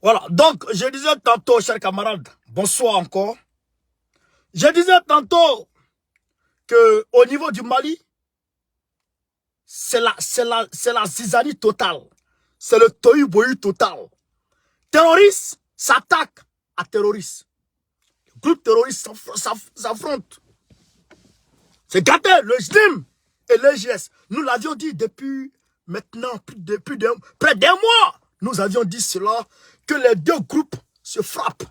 Voilà, donc je disais tantôt, chers camarades, bonsoir encore. Je disais tantôt que au niveau du Mali, c'est la zizanie totale. C'est le tohu-bohu total. Terroristes s'attaquent à terroristes. Les groupes terroristes s'affrontent. C'est gâté, le JNIM et l'EGS. Nous l'avions dit depuis maintenant, près d'un mois. Nous avions dit cela, que les deux groupes se frappent.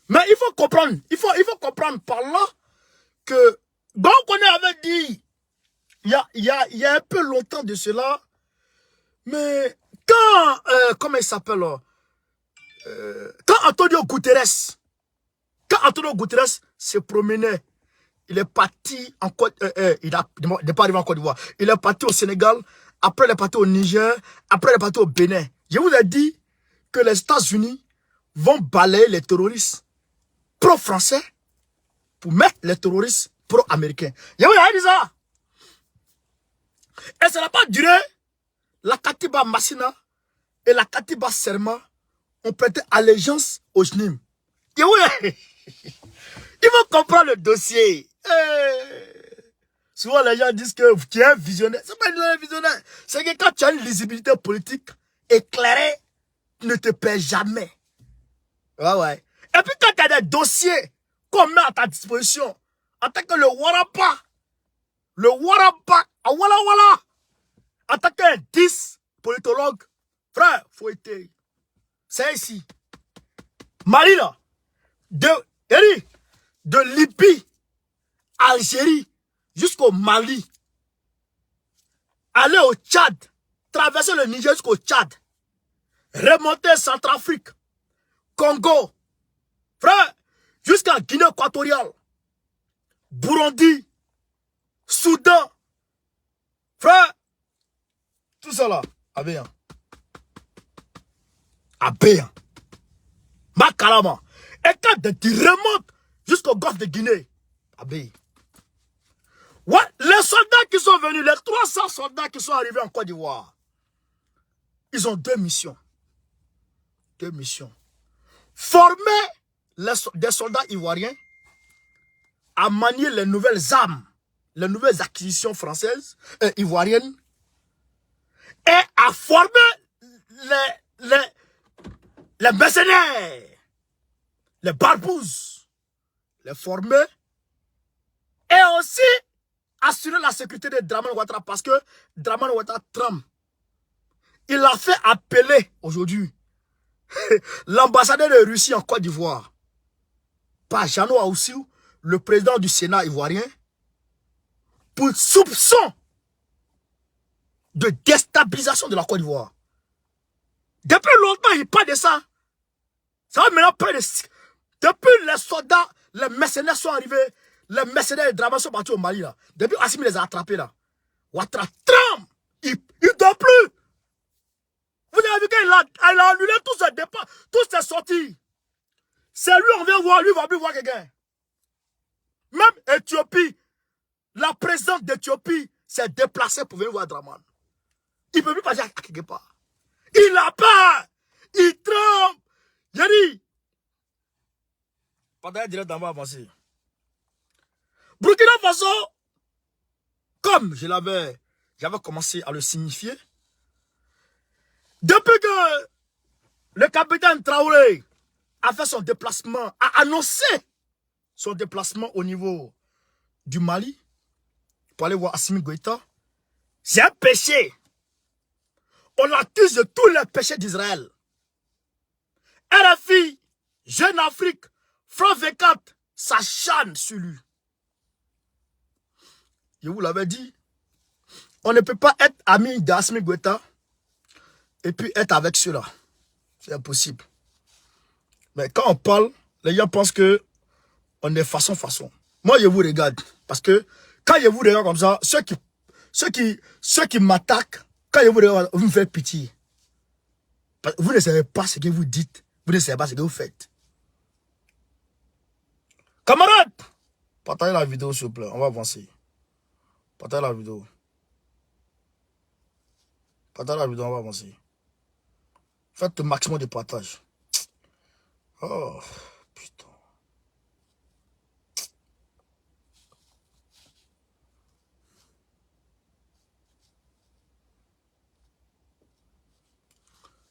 Mais il faut comprendre, il faut comprendre par là que, donc on avait dit, il y a un peu longtemps de cela, mais quand, comment il s'appelle, quand Antonio Guterres se promenait, il est parti en Côte il n'est pas arrivé en Côte d'Ivoire. Il est parti au Sénégal, après il est parti au Niger, après il est parti au Bénin. Je vous ai dit que les États-Unis vont balayer les terroristes pro-français pour mettre les terroristes pro-américains. Je vous ai dit ça. Et ça n'a pas duré. La Katiba Massina et la Katiba Serma ont prêté allégeance au JNIM. Il faut comprendre le dossier. Souvent, les gens disent que tu es un visionnaire. Ce n'est pas un visionnaire. C'est que quand tu as une lisibilité politique éclairée, tu ne te perds jamais. Ouais. Et puis, quand tu as des dossiers qu'on met à ta disposition, en tant que le Warapa, en tant qu'un 10 politologue, frère, faut être. C'est ici. Mali, là, de Libye, Algérie, jusqu'au Mali, aller au Tchad, traverser le Niger jusqu'au Tchad, remonter Centrafrique, Congo, frère, jusqu'à Guinée équatoriale, Burundi, Soudan, frère, tout ça là, Abéyan. Makalama. Et quand tu remontes jusqu'au golfe de Guinée, Abéyan. Ouais, les soldats qui sont venus, les 300 soldats qui sont arrivés en Côte d'Ivoire, ils ont deux missions. Former des soldats ivoiriens à manier les nouvelles armes, les nouvelles acquisitions françaises, ivoiriennes, et à former les mercenaires, les barbouzes, les former, et aussi assurer la sécurité de Dramane Ouattara, parce que Dramane Ouattara tremble. Il a fait appeler aujourd'hui l'ambassadeur de Russie en Côte d'Ivoire, par Jeannot Aoussiou, le président du Sénat ivoirien, pour soupçon de déstabilisation de la Côte d'Ivoire. Depuis longtemps, il parle de ça. Ça va maintenant près de... Depuis les soldats, les mercenaires sont arrivés, les mercenaires et Dramane sont partis au Mali là. Depuis Assimi les a attrapés là. Ouattara tremble. Il ne dort plus. Vous avez vu qu'il a annulé tous ses départs, toutes ses sorties. C'est lui, on vient voir, lui, il ne va plus voir quelqu'un. Même Éthiopie, la présidente d'Éthiopie s'est déplacée pour venir voir Dramane. Il ne peut plus passer à quelque part. Il a peur. Il tremble. J'ai dit. Pendant un direct d'en bas avancé. Burkina Faso, comme j'avais commencé à le signifier, depuis que le capitaine Traoré a fait son déplacement, a annoncé son déplacement au niveau du Mali, pour aller voir Assimi Goïta, c'est un péché. On l'accuse de tous les péchés d'Israël. RFI, Jeune Afrique, France 24, s'acharne sur lui. Je vous l'avais dit, on ne peut pas être ami d'Assimi Goïta et puis être avec ceux-là. C'est impossible. Mais quand on parle, les gens pensent que on est façon. Moi, je vous regarde. Parce que quand je vous regarde comme ça, ceux qui m'attaquent, quand je vous regarde, vous me faites pitié. Vous ne savez pas ce que vous dites. Vous ne savez pas ce que vous faites. Camarades, partagez la vidéo, s'il vous plaît. On va avancer. Partagez la vidéo. On va avancer. Faites le maximum de partage. Oh, putain.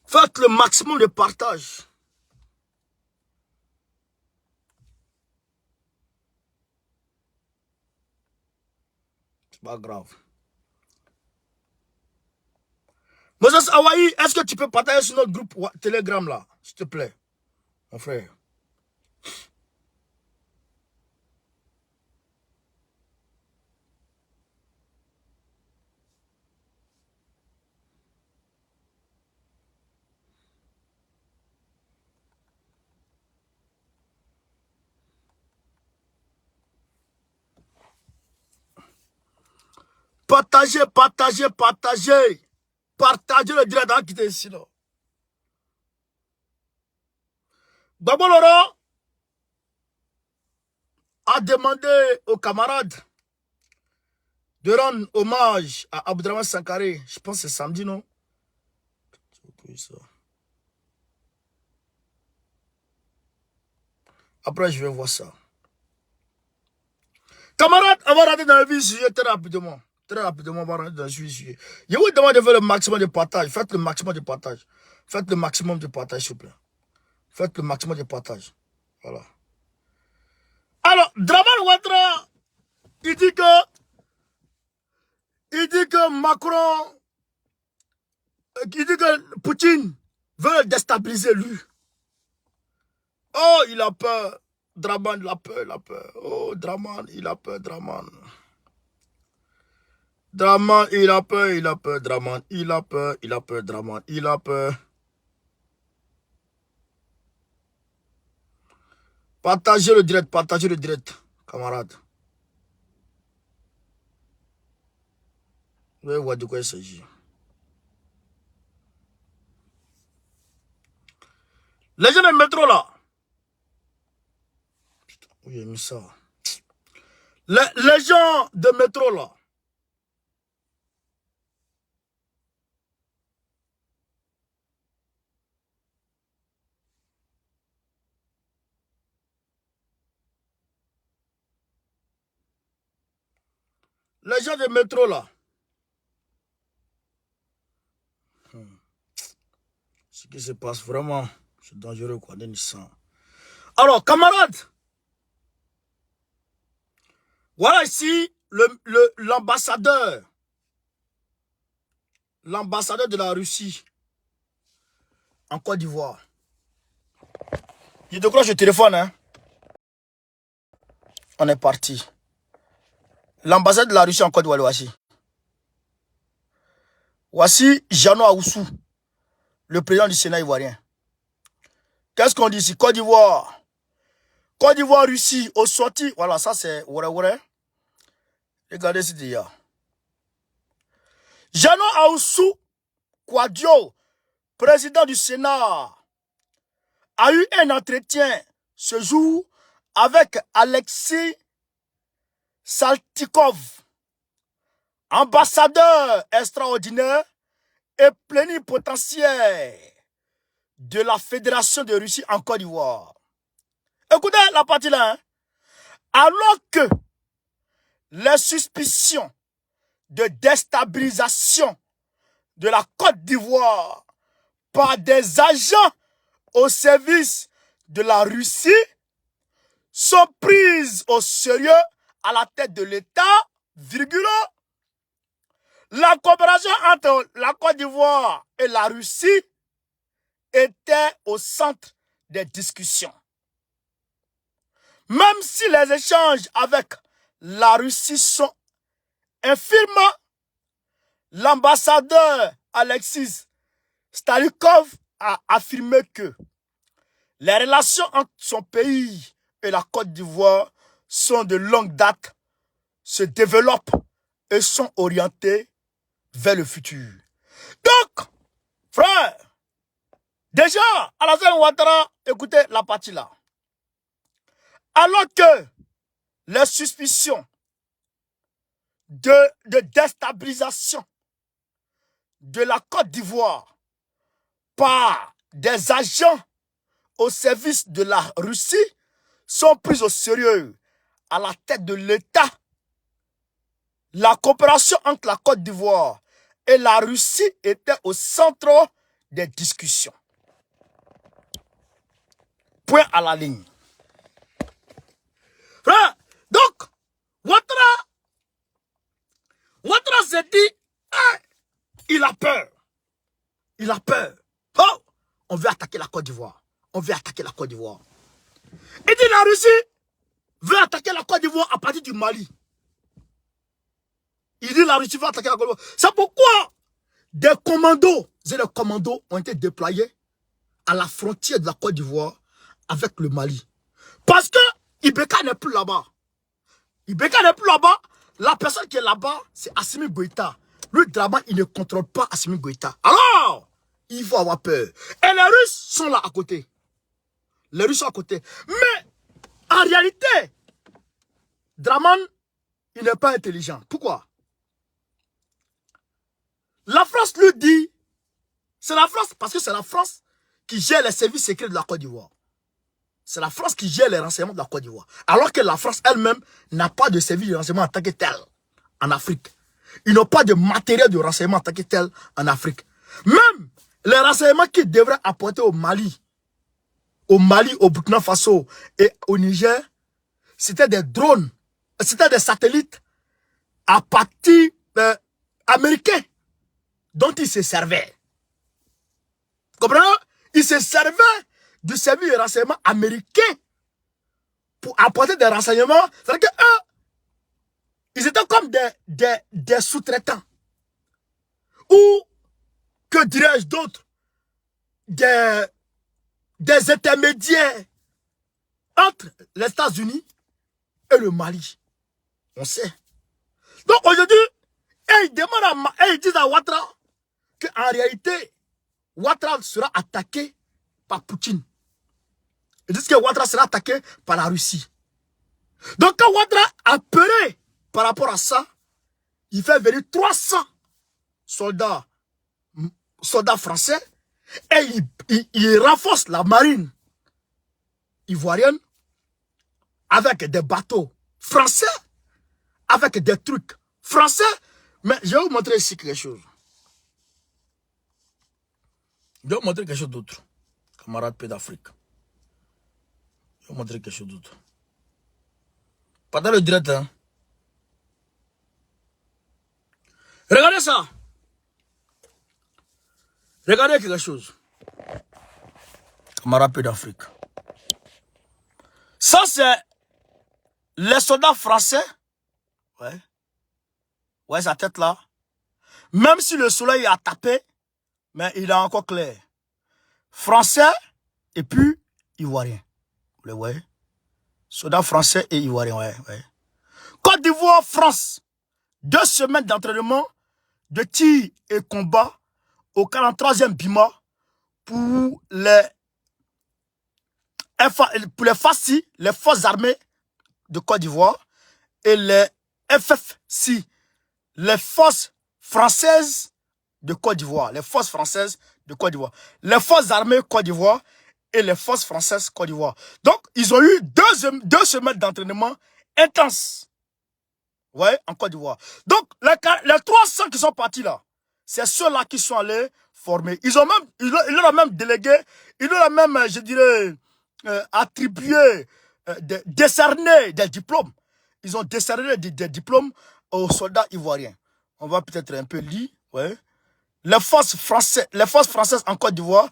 Faites le maximum de partage. C'est pas grave. Moses Hawaii, est-ce que tu peux partager sur notre groupe Telegram là, s'il te plaît, mon frère? Partagez, partagez, partagez. Partagez le direct dans qui est ici. Babo Laurent a demandé aux camarades de rendre hommage à Abdraman Sankaré. Je pense que c'est samedi, non? Après, je vais voir ça. Camarades, on va rentrer dans le vif du sujet très rapidement. Très rapidement, on va rentrer dans le vif du sujet. Je vous demande de faire le maximum de partage. Faites le maximum de partage. Faites le maximum de partage, s'il vous plaît. Faites le maximum de partage. Voilà. Alors, Draman Ouattara, il dit que Macron, il dit que Poutine veut le déstabiliser, lui. Oh, il a peur. Draman, il a peur, il a peur. Oh, Draman, il a peur, Draman. Draman, il a peur, il a peur, Draman. Il a peur, il a peur, Draman. Il a peur. Partagez le direct, camarades. Vous allez voir de quoi il s'agit. Les gens du métro là. Putain, où j'ai mis ça? Les gens de métro là. Les gens de métro là. Ce qui se passe vraiment, c'est dangereux quoi, des Nissan. Alors, camarades, voilà ici l'ambassadeur de la Russie en Côte d'Ivoire. Je décroche le téléphone, hein. On est parti. L'ambassade de la Russie en Côte d'Ivoire, voici. Voici Jeannot Ahoussou, le président du Sénat ivoirien. Qu'est-ce qu'on dit ici? Côte d'Ivoire. Côte d'Ivoire, Russie, au sorti. Voilà, ça c'est Ouare. Regardez ce qu'il y a. Jeannot Ahoussou Kouadio, président du Sénat, a eu un entretien ce jour avec Alexis Saltykov, ambassadeur extraordinaire et plénipotentiaire de la Fédération de Russie en Côte d'Ivoire. Écoutez la partie là. Hein. Alors que les suspicions de déstabilisation de la Côte d'Ivoire par des agents au service de la Russie sont prises au sérieux à la tête de l'État, virgule. La coopération entre la Côte d'Ivoire et la Russie était au centre des discussions. Même si les échanges avec la Russie sont infimes, l'ambassadeur Alexis Saltykov a affirmé que les relations entre son pays et la Côte d'Ivoire sont de longue date, se développent et sont orientées vers le futur. Donc, frère, déjà, Alassane Ouattara, écoutez la partie là. Alors que les suspicions de déstabilisation de la Côte d'Ivoire par des agents au service de la Russie sont prises au sérieux à la tête de l'État. La coopération entre la Côte d'Ivoire et la Russie était au centre des discussions. Point à la ligne. Frère, donc, Ouattara s'est dit, hein, il a peur. Il a peur. Oh, on veut attaquer la Côte d'Ivoire. On veut attaquer la Côte d'Ivoire. Il dit la Russie veut attaquer la Côte d'Ivoire à partir du Mali. Il dit la Russie veut attaquer la Côte d'Ivoire. C'est pourquoi des commandos ont été déployés à la frontière de la Côte d'Ivoire avec le Mali. Parce que Ibeka n'est plus là-bas. Ibeka n'est plus là-bas. La personne qui est là-bas, c'est Assimi Goïta. Lui, Draman, il ne contrôle pas Assimi Goïta. Alors, il faut avoir peur. Et les Russes sont là à côté. Les Russes sont à côté. Mais, en réalité, Draman, il n'est pas intelligent. Pourquoi? La France lui dit, c'est la France, parce que c'est la France qui gère les services secrets de la Côte d'Ivoire. C'est la France qui gère les renseignements de la Côte d'Ivoire. Alors que la France elle-même n'a pas de service de renseignement en tant que tel en Afrique. Ils n'ont pas de matériel de renseignement en tant que tel en Afrique. Même les renseignements qu'ils devraient apporter au Mali, au Burkina Faso et au Niger, c'était des drones, c'était des satellites à partir américains dont ils se servaient. Comprenez? Ils se servaient du service de renseignement américain pour apporter des renseignements. C'est-à-dire qu'eux, ils étaient comme des sous-traitants. Ou, que dirais-je d'autre, des intermédiaires entre les États-Unis et le Mali. On sait. Donc aujourd'hui, ils disent à Ouattara qu'en réalité, Ouattara sera attaqué par Poutine. Ils disent que Ouattara sera attaqué par la Russie. Donc quand Ouattara a peur par rapport à ça, il fait venir 300 soldats français et il renforce la marine ivoirienne avec des bateaux français, avec des trucs français. Mais je vais vous montrer ici quelque chose. Je vais vous montrer quelque chose d'autre. Camarade P d'Afrique. Je vais vous montrer quelque chose d'autre. Pendant le direct, hein. Regardez ça. Regardez quelque chose. Camarade P d'Afrique. Ça, c'est les soldats français. Ouais. Ouais, sa tête là. Même si le soleil a tapé, mais il est encore clair. Français et puis ivoirien. Vous le voyez? Soldats français et ivoiriens, ouais. Côte d'Ivoire, France. 2 semaines d'entraînement, de tir et combat au 43e BIMA pour les FACI, les forces armées de Côte d'Ivoire, et les FFC, les forces françaises de Côte d'Ivoire, les forces françaises de Côte d'Ivoire, les forces armées Côte d'Ivoire et les forces françaises Côte d'Ivoire. Donc, ils ont eu 2 semaines d'entraînement intense. Ouais, en Côte d'Ivoire. Donc, les 300 qui sont partis là, c'est ceux-là qui sont allés former. Ils leur ont même délégué, ils leur ont même, je dirais, attribué, décerné des diplômes. Ils ont décerné des diplômes aux soldats ivoiriens. On va peut-être un peu lire, ouais. Les forces françaises en Côte d'Ivoire,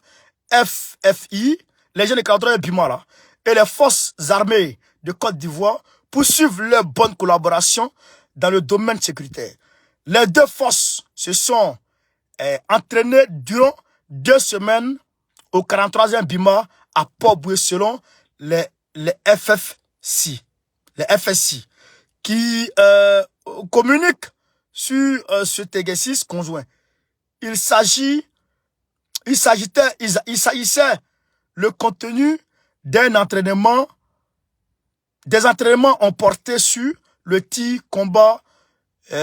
FFI, les jeunes de 43 BIMA là, et les forces armées de Côte d'Ivoire poursuivent leur bonne collaboration dans le domaine sécuritaire. Les 2 forces se sont entraînées durant 2 semaines au 43e BIMA à Port-Boué selon les FFC. Les FSC qui communiquent sur cet exercice conjoint. Il s'agissait le contenu d'un entraînement. Des entraînements ont porté sur le tir, combat,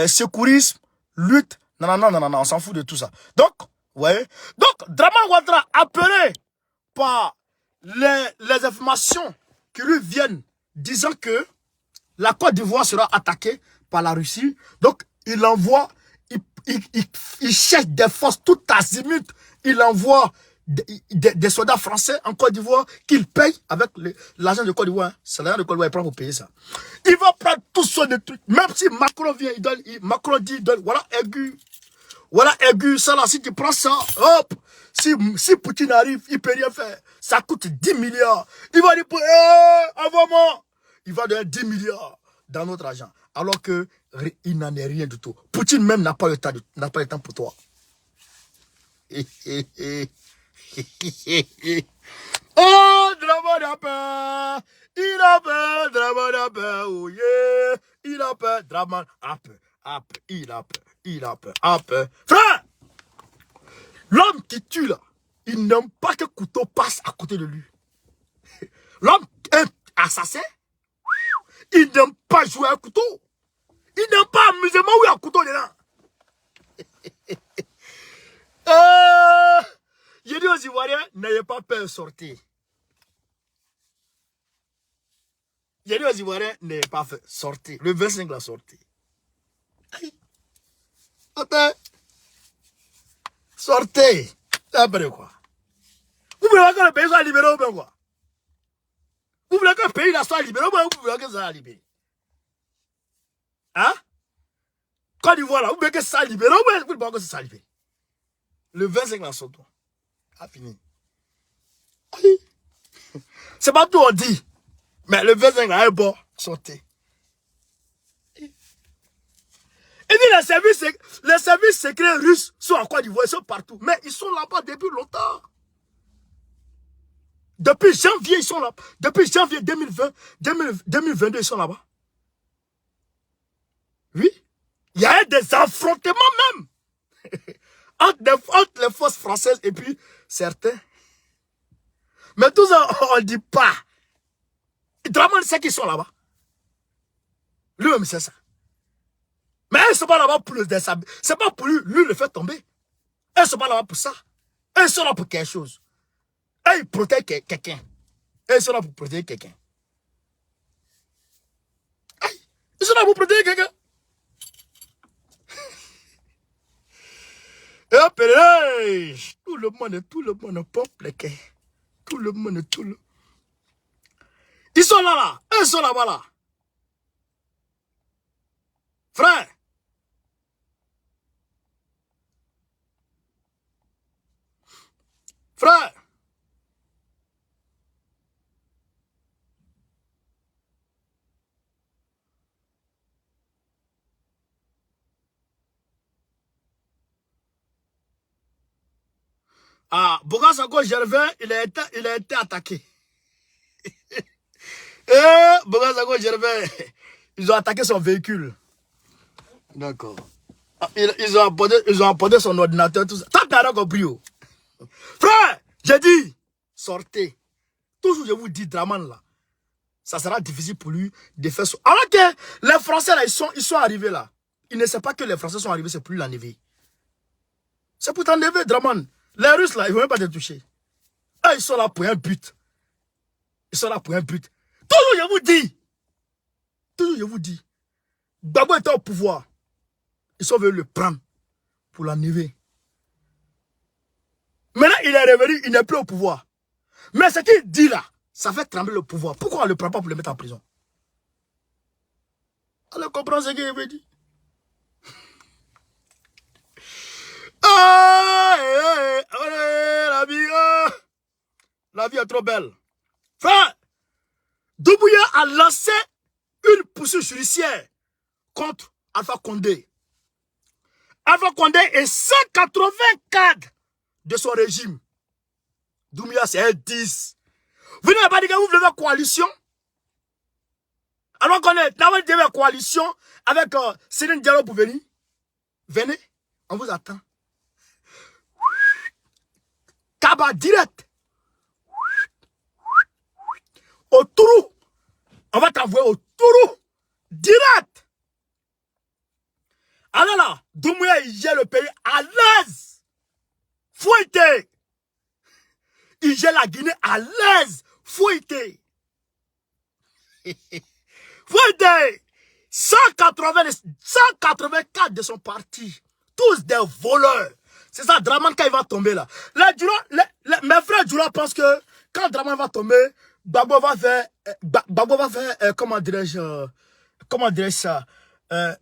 secourisme, lutte. Non, on s'en fout de tout ça. Donc, ouais. Donc, Draman Ouattara, appelé par les informations qui lui viennent disant que la Côte d'Ivoire sera attaquée par la Russie. Donc, il envoie, il cherche des forces tout azimut. Il envoie des soldats français en Côte d'Ivoire qu'il paye avec l'argent de Côte d'Ivoire. Hein. C'est l'argent de Côte d'Ivoire, il prend pour payer ça. Il va prendre tout ce de trucs. Même si Macron vient, Macron dit, voilà aigu. Voilà aigu, ça là, si tu prends ça, hop. Si Poutine arrive, il ne peut rien faire. Ça coûte 10 milliards. Il va dire, envoie-moi. Il va donner 10 milliards dans notre argent. Alors que il n'en est rien du tout. Poutine même n'a pas le temps pour toi. Oh, Draman a peur. Il a peur, Draman a peur. Oh yeah. Il a peur, Draman a peur. Il a peur. Il a peur. A peur. Frère! L'homme qui tue là, il n'aime pas que couteau passe à côté de lui. L'homme, un assassin, il n'aime pas jouer à un couteau. Il n'aime pas amusement où il y a un couteau dedans. J'ai dit aux Ivoiriens, n'ayez pas peur de sortir. J'ai dit aux Ivoiriens, n'ayez pas peur de sortir. Le 25 la sortie. Attends. Sortez. Après quoi? Vous voulez que le pays soit libéré ou bien quoi? Vous voulez que le pays soit libéré ou bien vous voulez que ça soit libéré? Hein? Côte d'Ivoire là, vous voulez que ça soit libéré ou bien vous voulez que ça soit libéré? Le 25 la sortie. A fini. C'est pas tout on dit. Mais le 25 là, est bon. Sortez. Et puis les services secrets russes sont en Côte d'Ivoire, ils sont partout. Mais ils sont là-bas depuis longtemps. Depuis janvier, ils sont là. Depuis janvier 2022, ils sont là-bas. Oui. Il y a eu des affrontements même. entre les forces françaises et puis certains. Mais tout ça, on ne dit pas. Draman sait qu'ils sont là-bas. Lui-même, c'est ça. Mais ils ne sont pas là-bas pour le déshabiller. Ce n'est pas pour lui le faire tomber. Ils ne sont pas là-bas pour ça. Ils sont là pour quelque chose. Et ils protègent quelqu'un. Ils sont là pour protéger quelqu'un. Ils sont là pour protéger quelqu'un. Et après, tout le monde pompe les quais. Tout le monde. Ils sont là. Ils sont là-bas là. Frère. Frère. Ah, Bogasako Gervais, il a été attaqué. Bogasako Gervais, ils ont attaqué son véhicule. D'accord. Ils ont apporté son ordinateur, tout ça. T'as bien compris. Frère, j'ai dit, sortez. Toujours je vous dis, Draman là, ça sera difficile pour lui de faire ça. Alors que les Français là, ils sont arrivés là. Il ne sait pas que les Français sont arrivés, c'est pour lui l'enlever. C'est pour t'enlever, Draman. Les Russes là, ils ne vont même pas te toucher. Ah, ils sont là pour un but. Ils sont là pour un but. Toujours je vous dis. Gbagbo était au pouvoir. Ils sont venus le prendre pour l'enlever. Maintenant, il est revenu, il n'est plus au pouvoir. Mais ce qu'il dit là, ça fait trembler le pouvoir. Pourquoi on ne le prend pas pour le mettre en prison? Allez comprendre ce qu'il veut dire. La vie est trop belle. Frère, Doumbouya a lancé une poursuite judiciaire contre Alpha Condé. Alpha Condé et 180 cadres de son régime. Doumbouya, c'est un 10. Vous n'avez pas dit que vous voulez une coalition? Alors qu'on est dans une coalition avec Céline Diallo pour venir. Venez, on vous attend. Kaba direct. Au Tourou. On va t'envoyer au Tourou. Direct. Alors là, Doumbouya, il gère le pays à l'aise. Fouetté. il gère la Guinée à l'aise. Fouetté. Fouetté. 184 de son parti. Tous des voleurs. C'est ça, Draman, quand il va tomber là. Mes frères Djoula pensent que quand Draman va tomber, Gbagbo va faire, comment dirais-je ça,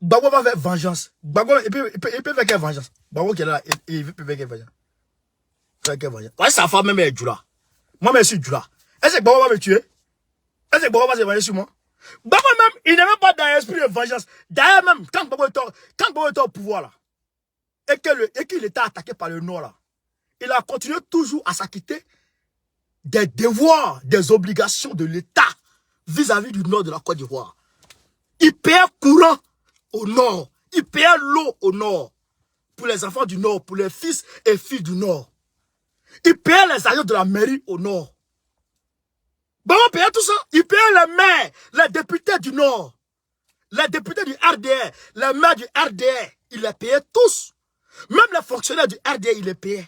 Gbagbo va faire vengeance. Gbagbo, il peut faire quelle vengeance? Gbagbo qui est là, il peut faire quelle vengeance? Ouais, sa femme même est Djoula. Moi-même, je suis Djoula. Est-ce que Gbagbo va me tuer? Est-ce que Gbagbo va se venger sur moi? Gbagbo même, il n'est même pas dans l'esprit de vengeance. D'ailleurs même, quand Gbagbo était au pouvoir là, et qu'il était attaqué par le Nord là, il a continué toujours à s'acquitter des devoirs, des obligations de l'État vis-à-vis du Nord de la Côte d'Ivoire. Il payait courant au Nord. Il payait l'eau au Nord. Pour les enfants du Nord, pour les fils et filles du Nord. Il payait les agents de la mairie au Nord. Bon, on payait tout ça. Il payait les maires, les députés du Nord. Les députés du RDR, les maires du RDR. Il les payait tous. Même les fonctionnaires du RDR, il les payait.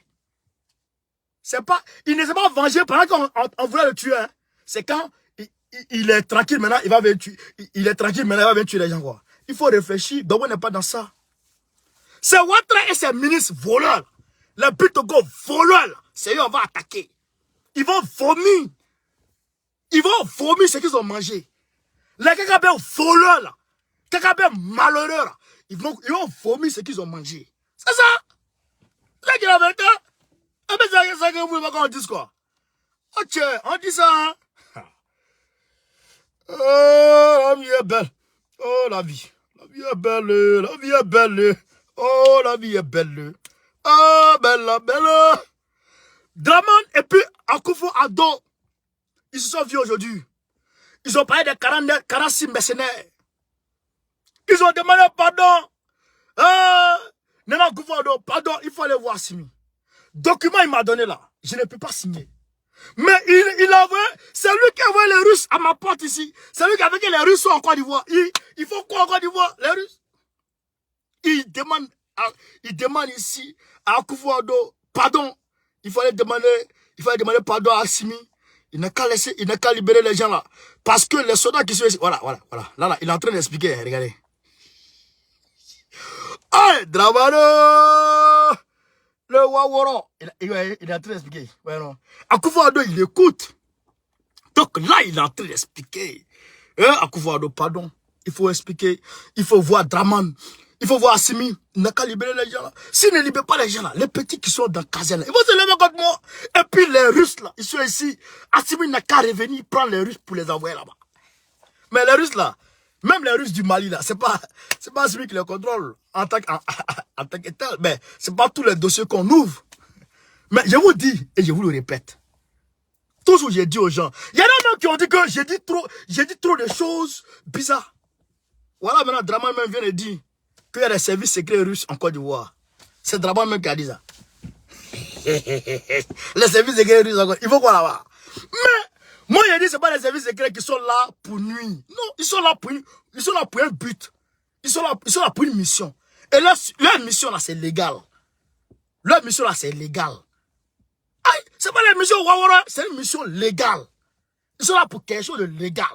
Il ne s'est pas vengé pendant qu'on voulait le tuer. Hein. C'est quand il est tranquille maintenant, il va venir tuer. Il est tranquille maintenant, il va venir tuer les gens. Quoi. Il faut réfléchir. Gbagbo n'est pas dans ça. C'est Ouattara et ses ministres voleurs. Les Bitogo voleurs. C'est eux on va attaquer. Ils vont vomir. Ils vont vomir ce qu'ils ont mangé. Les Kagabé voleurs là. Kagabé malheureux là. Ils vont vomir ce qu'ils ont mangé. C'est ça. C'est qui la vérité. Eh bien, c'est ça que vous voulez pas qu'on dise quoi. Ok, on dit ça. Hein? Oh, la vie est belle. Oh, la vie. La vie est belle. La vie est belle. Oh, la vie est belle. Oh, belle, belle. Draman et puis Akufo-Addo, ils se sont vus aujourd'hui. Ils ont parlé des 46 mercenaires. Ils ont demandé pardon. Nana Akufo-Addo, pardon, il faut aller voir Simi. Document il m'a donné là. Je ne peux pas signer. Mais il a envoyé, c'est lui qui a envoyé les Russes à ma porte ici. C'est lui qui a fait que les Russes sont en Côte d'Ivoire. Il faut quoi en Côte d'Ivoire, les Russes? Il demande ici à Akufo-Addo pardon. Il fallait demander pardon à Simi. Il n'a qu'à libérer les gens là. Parce que les soldats qui sont ici, voilà. Là, il est en train d'expliquer, regardez. Ah, Dramano! Le Waworo, il est en train d'expliquer. Ouais, non. Akufo-Addo, il écoute. Donc là, il est en train d'expliquer. Akufo-Addo, pardon. Il faut expliquer. Il faut voir Draman. Il faut voir Assimi. Il n'a qu'à libérer les gens là. S'il ne libère pas les gens là, les petits qui sont dans Caserne, ils vont se lever contre moi. Et puis les Russes là, ils sont ici. Assimi n'a qu'à revenir prendre les Russes pour les envoyer là-bas. Mais les Russes là, même les Russes du Mali là, c'est pas Assimi qui les contrôle en tant que tel. Mais c'est pas tous les dossiers qu'on ouvre. Mais je vous dis, et je vous le répète, toujours j'ai dit aux gens, il y en a même qui ont dit que j'ai dit trop de choses bizarres. Voilà maintenant, Draman même vient de dire qu'il y a des services secrets russes en Côte d'Ivoire. C'est Draman même qui a dit ça. Les services secrets russes en Côte d'Ivoire. Il faut quoi là-bas? Mais, moi j'ai dit c'est pas les services secrets qui sont là pour nuire. Non, ils sont là pour un but. Ils sont là pour une mission. Et leur mission là, c'est légal. Leur mission là, c'est légal. C'est pas la mission Wawara, c'est une mission légale. Ils sont là pour quelque chose de légal.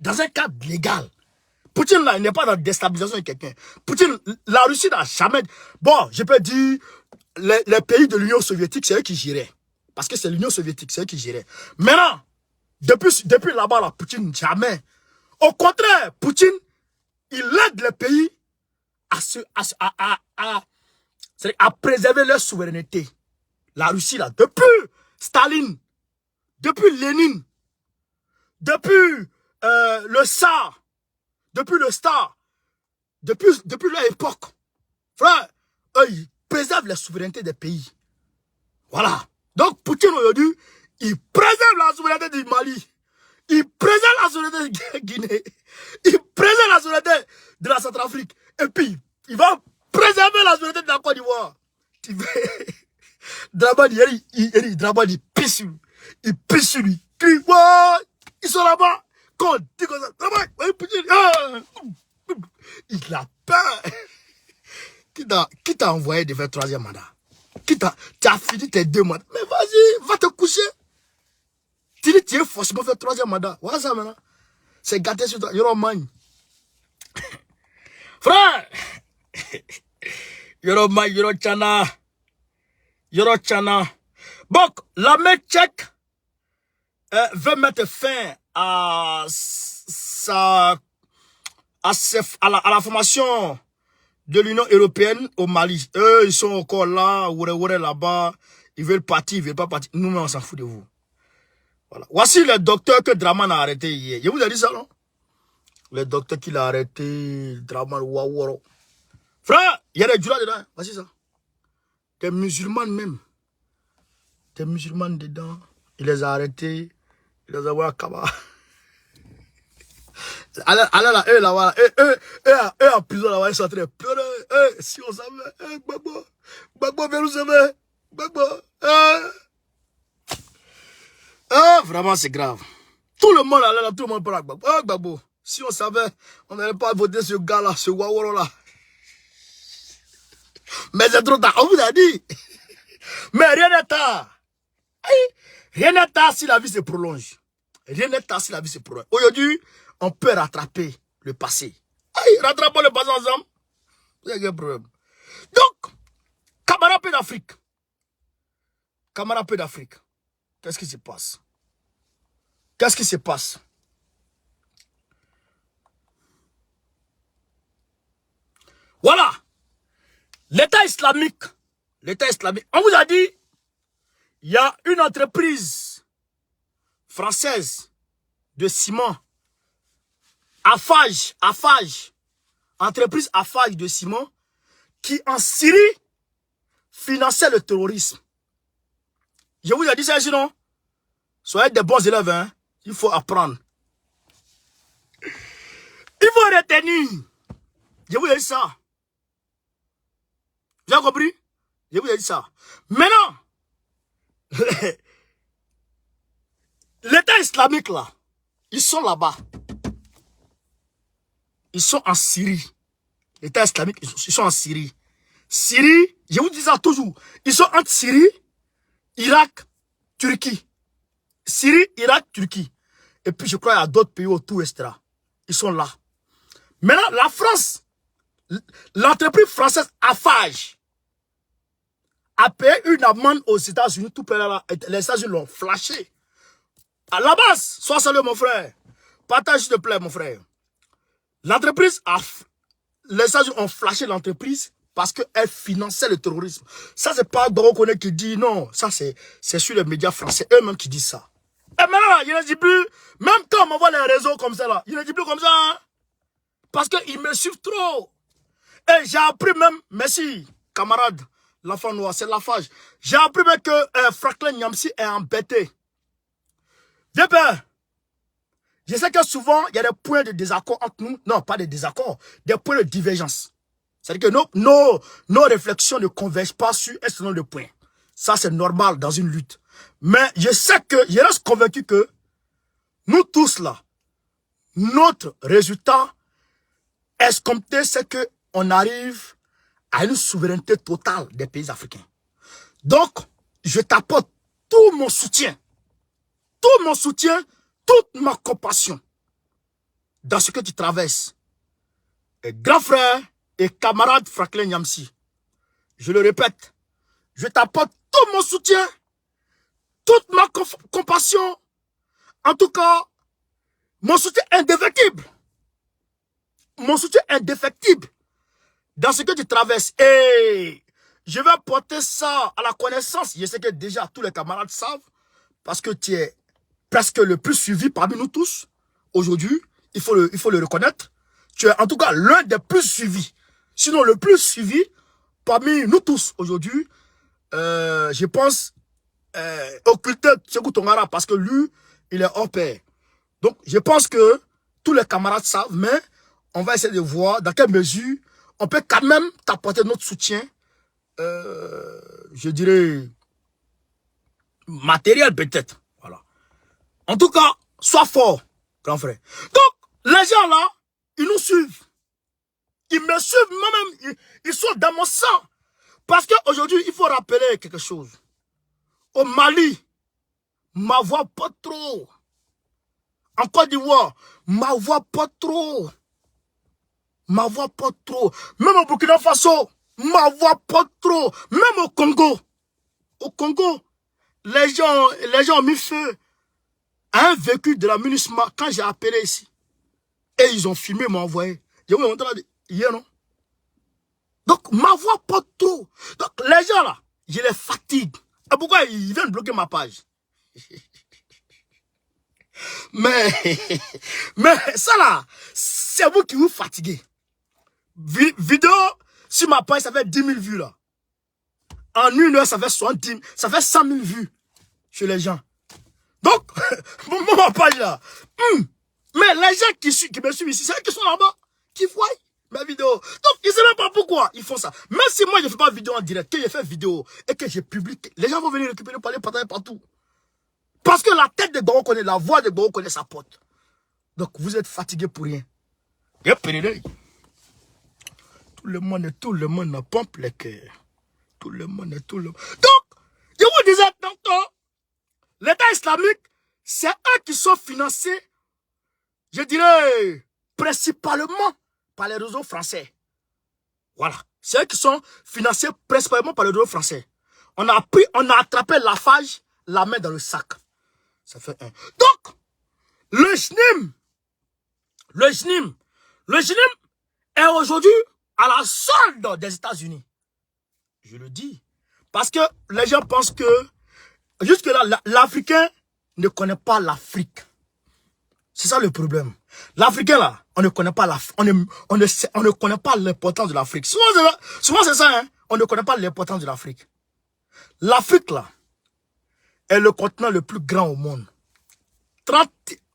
Dans un cadre légal. Poutine là, il n'est pas dans la déstabilisation de quelqu'un. Poutine, la Russie n'a jamais... Bon, je peux dire, les pays de l'Union soviétique, c'est eux qui géraient. Parce que c'est l'Union soviétique, c'est eux qui géraient. Maintenant, depuis là-bas, là, Poutine, jamais. Au contraire, Poutine, il aide les pays à préserver leur souveraineté. La Russie, là, depuis Staline, depuis Lénine, depuis le Tsar, depuis leur époque, frère, eux, ils préservent la souveraineté des pays. Voilà. Donc, Poutine, aujourd'hui, il préserve la souveraineté du Mali. Il préserve la souveraineté de Guinée. Il préserve la souveraineté de la Centrafrique. Et puis, il va préserver la souveraineté de la Côte d'Ivoire. Draman, il pisse sur lui. Il pisse sur lui. Ils sont là-bas. Quand on dit comme ça, il a peur. Qui t'a envoyé de faire troisième mandat? Tu as fini tes 2 mandats. Mais vas-y, va te coucher. Tu dis, tu es forcément fait 3e mandat. Voilà ça maintenant. C'est gâté sur toi. Yoro man. Frère. Yoro man, Yoro chana. Yoro chana. Bon, l'armée tchèque veut mettre fin à la formation de l'Union européenne au Mali. Eux, ils sont encore là, là-bas. Ils veulent partir, ils veulent pas partir. Nous, on s'en fout de vous. Voilà. Voici le docteur que Draman a arrêté hier. Je vous ai dit ça, non? Le docteur qu'il a arrêté, Draman Waworo. Frère, il y a des djoulas dedans. Voici ça. Des musulmans même. Des musulmans dedans. Il les a arrêtés. Il les a envoyés à Kaba. Allez là, eux là, eux en prison là, ils sont en train de pleurer. Si on savait, Gbagbo, viens nous sauver. Gbagbo, vraiment c'est grave. Tout le monde allait là, tout le monde parle à Gbagbo. Gbagbo, si on savait, on n'allait pas voter ce gars là, ce Waworo là. Mais c'est trop tard, on vous a dit. Mais rien n'est tard. Rien n'est tard si la vie se prolonge. Rien n'est tard si la vie se prolonge. Aujourd'hui, on peut rattraper le passé. Rattrapons le passé ensemble. Il y a un problème. Donc, camarades d'Afrique. Camarades d'Afrique. Qu'est-ce qui se passe? Qu'est-ce qui se passe? Voilà. L'État islamique. L'État islamique. On vous a dit, il y a une entreprise française de ciment. Afage, entreprise Afage de ciment, qui en Syrie finançait le terrorisme. Je vous ai dit ça ici, non? Soyez des bons élèves, hein? Il faut apprendre. Il faut retenir. Je vous ai dit ça. Vous avez compris? Je vous ai dit ça. Maintenant, l'État islamique là, ils sont là-bas. Ils sont en Syrie. L'État islamique, ils sont en Syrie. Syrie, je vous dis ça toujours. Ils sont entre Syrie, Irak, Turquie. Syrie, Irak, Turquie. Et puis je crois qu'il y a d'autres pays autour, etc. Ils sont là. Maintenant, la France, l'entreprise française Afage a payé une amende aux États-Unis. Tout près là, les États-Unis l'ont flashé. À la base, sois salué mon frère. Partage s'il te plaît mon frère. L'entreprise les États-Unis ont flashé l'entreprise parce qu'elle finançait le terrorisme. Ça, c'est pas Gbagbo qui dit non. Ça, c'est sur les médias français eux-mêmes qui disent ça. Et maintenant, il ne dit plus, même quand on m'envoie les réseaux comme ça, là, il ne dit plus comme ça. Hein, parce qu'ils me suivent trop. Et j'ai appris même, merci, camarade, l'enfant noir, c'est Lafage. J'ai appris même que Franklin Nyamsi est embêté. Viens, père. Je sais que souvent, il y a des points de désaccord entre nous. Non, pas de désaccord, des points de divergence. C'est-à-dire que nos réflexions ne convergent pas sur un certain nombre de points. Ça, c'est normal dans une lutte. Mais je sais que, je reste convaincu que nous tous là, notre résultat escompté, c'est qu'on arrive à une souveraineté totale des pays africains. Donc, je t'apporte tout mon soutien, toute ma compassion dans ce que tu traverses. Et grand frère et camarade Franklin Nyamsi, je le répète, je t'apporte tout mon soutien, toute ma compassion, en tout cas, mon soutien indéfectible. Mon soutien indéfectible dans ce que tu traverses. Et je vais porter ça à la connaissance. Je sais que déjà tous les camarades savent, parce que tu es presque le plus suivi parmi nous tous. Aujourd'hui, il faut le reconnaître. Tu es en tout cas l'un des plus suivis. Sinon le plus suivi parmi nous tous aujourd'hui. Je pense occulter Sékou Tongara parce que lui, il est hors pair. Donc je pense que tous les camarades savent, mais on va essayer de voir dans quelle mesure on peut quand même t'apporter notre soutien, je dirais, matériel peut-être. Voilà. En tout cas, sois fort, grand frère. Donc, les gens là, ils nous suivent. Ils me suivent moi-même. Ils sont dans mon sang. Parce qu'aujourd'hui, il faut rappeler quelque chose. Au Mali, ma voix pas trop. En Côte d'Ivoire, ma voix pas trop. Ma voix pas trop. Même au Burkina Faso, ma voix pas trop. Même au Congo. Au Congo, les gens ont mis feu à un véhicule de la MINUSMA quand j'ai appelé ici. Et ils ont filmé, m'ont envoyé. Je vous ai montré hier, non? Donc, ma voix pas trop. Donc, les gens là, je les fatigue. Et pourquoi ils viennent bloquer ma page? mais ça là, c'est vous qui vous fatiguez. Vidéo sur ma page, ça fait 10 000 vues là. En une heure, ça fait 100 000 vues chez les gens. Donc, ma page là. Mais les gens qui me suivent ici, c'est eux qui sont là-bas, qui voient mes vidéos. Donc, ils ne savent même pas pourquoi ils font ça. Même si moi, je ne fais pas de vidéo en direct, que je fais vidéo et que je publie, les gens vont venir récupérer, parler, partager partout. Parce que la tête de Gbagbo connaît, la voix de Gbagbo connaît sa pote. Donc, vous êtes fatigué pour rien. Tout le monde pompe les cœurs. Tout le monde. Donc, je vous disais tantôt, l'État islamique, c'est eux qui sont financés, je dirais, principalement par les réseaux français. Voilà. C'est eux qui sont financés principalement par les réseaux français. On a attrapé la phage, la main dans le sac. Ça fait un. Donc, le JNIM est aujourd'hui à la solde des États-Unis. Je le dis. Parce que les gens pensent que, jusque-là, l'Africain ne connaît pas l'Afrique. C'est ça le problème. L'Africain, là, on ne connaît pas on ne connaît pas l'importance de l'Afrique. Souvent c'est ça, hein. On ne connaît pas l'importance de l'Afrique. L'Afrique, là, est le continent le plus grand au monde.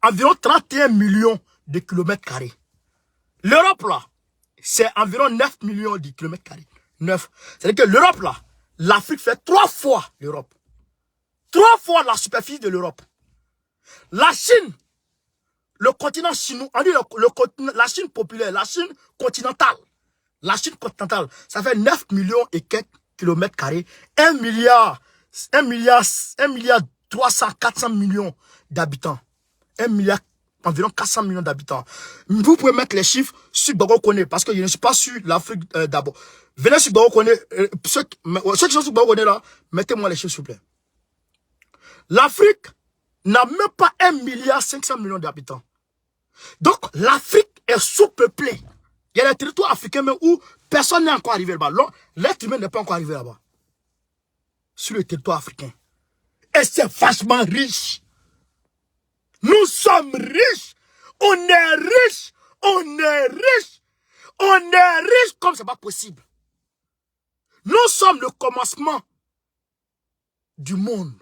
Environ 31 millions de kilomètres carrés. L'Europe, là, c'est environ 9 millions de kilomètres carrés. 9. C'est-à-dire que l'Europe, là, l'Afrique fait 3 fois l'Europe. 3 fois la superficie de l'Europe. La Chine, le continent chinois, on dit la Chine populaire, la Chine continentale. La Chine continentale, ça fait 9 millions et quelques kilomètres carrés. 1 milliard 300, 400 millions d'habitants. 1 milliard, environ 400 millions d'habitants. Vous pouvez mettre les chiffres sur Gbagbo Koné, parce que je ne suis pas sur l'Afrique d'abord. Venez sur Gbagbo Koné, ceux qui sont sur Gbagbo Koné là, mettez-moi les chiffres s'il vous plaît. L'Afrique n'a même pas 1 milliard 500 millions d'habitants. Donc, l'Afrique est sous-peuplée. Il y a des territoires africains même où personne n'est encore arrivé là-bas. L'être humain n'est pas encore arrivé là-bas. Sur le territoire africain. Et c'est vachement riche. Nous sommes riches. On est riches. On est riches. On est riches comme c'est pas possible. Nous sommes le commencement du monde.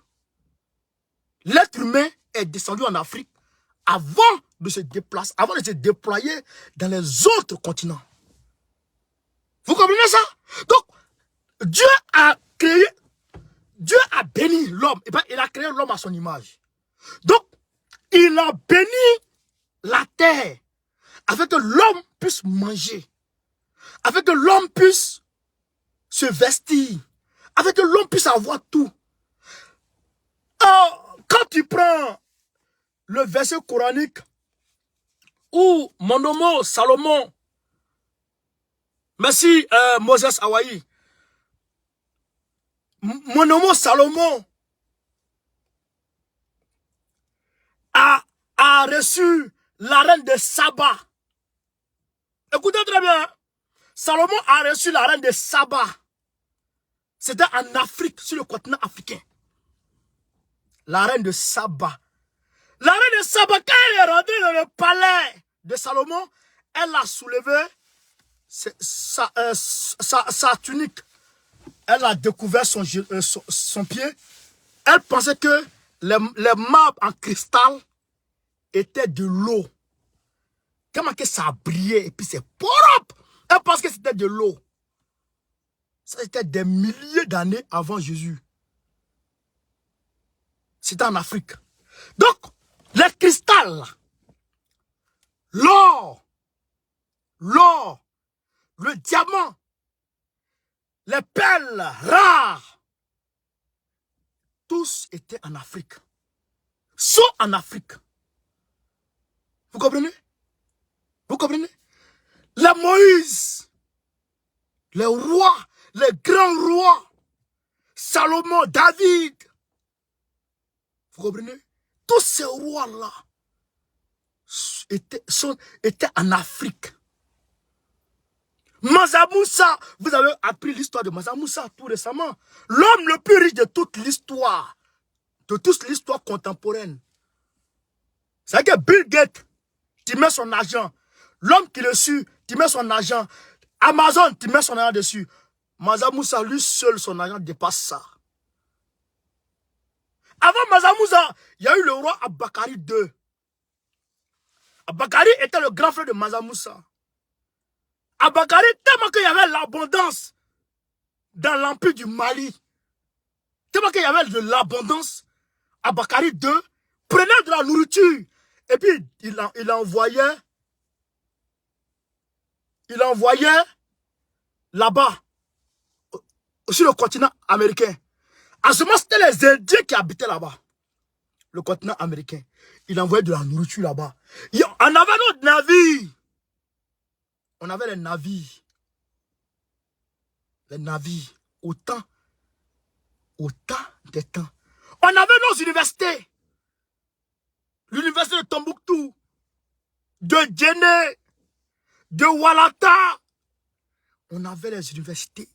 L'être humain est descendu en Afrique avant de se déplacer, avant de se déployer dans les autres continents. Vous comprenez ça? Donc, Dieu a béni l'homme. Il a créé l'homme à son image. Donc, il a béni la terre afin que l'homme puisse manger, afin que l'homme puisse se vestir, afin que l'homme puisse avoir tout. Quand tu prends le verset coranique où mon homo Salomon, merci Moses Hawaii, mon homo Salomon a reçu la reine de Saba. Écoutez très bien, hein? Salomon a reçu la reine de Saba. C'était en Afrique, sur le continent africain. La reine de Saba. La reine de Saba, quand elle est rentrée dans le palais de Salomon, elle a soulevé sa tunique. Elle a découvert son pied. Elle pensait que les marbres en cristal étaient de l'eau. Comment que ça a brillé et puis c'est propre. Elle pense que c'était de l'eau. Ça c'était des milliers d'années avant Jésus. C'était en Afrique. Donc, les cristals, l'or, le diamant, les perles rares, tous étaient en Afrique. Sont en Afrique. Vous comprenez? Vous comprenez? Les Moïse, les rois, les grands rois, Salomon, David. Vous comprenez? Tous ces rois-là étaient en Afrique. Mansa Moussa, vous avez appris l'histoire de Mansa Moussa tout récemment. L'homme le plus riche de toute l'histoire, contemporaine. C'est que Bill Gates, tu mets son argent. L'homme qui le suit, tu mets son argent. Amazon, tu mets son argent dessus. Mansa Moussa, lui seul, son argent dépasse ça. Avant Mansa Moussa, il y a eu le roi Abakari II. Abakari était le grand frère de Mansa Moussa. Abakari, tellement qu'il y avait l'abondance dans l'empire du Mali, tellement qu'il y avait de l'abondance, Abakari II prenait de la nourriture et puis il envoyait là-bas, sur le continent américain. À ce moment, c'était les Indiens qui habitaient là-bas, le continent américain. Il envoyait de la nourriture là-bas. On avait notre navire. On avait les navires. Les navires. Autant de temps. On avait nos universités. L'université de Tombouctou, de Djenné, de Walata. On avait les universités.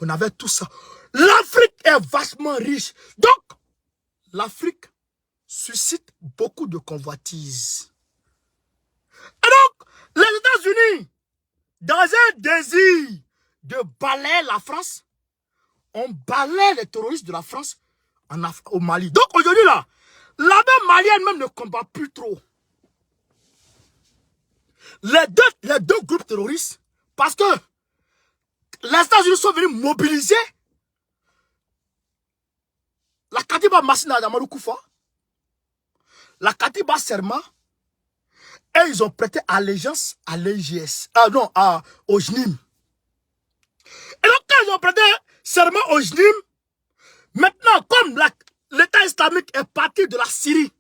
On avait tout ça. L'Afrique est vachement riche. Donc, l'Afrique suscite beaucoup de convoitises. Et donc, les États-Unis, dans un désir de balayer la France, on balaye les terroristes de la France au Mali. Donc aujourd'hui là, l'armée malienne même ne combat plus trop. Les deux groupes terroristes, parce que les États-Unis sont venus mobiliser la Katiba Massina d'Amadou Koufa, la Katiba Serma, et ils ont prêté allégeance à l'EGS, au JNIM. Et donc quand ils ont prêté serment au JNIM, maintenant comme l'État islamique est parti de la Syrie,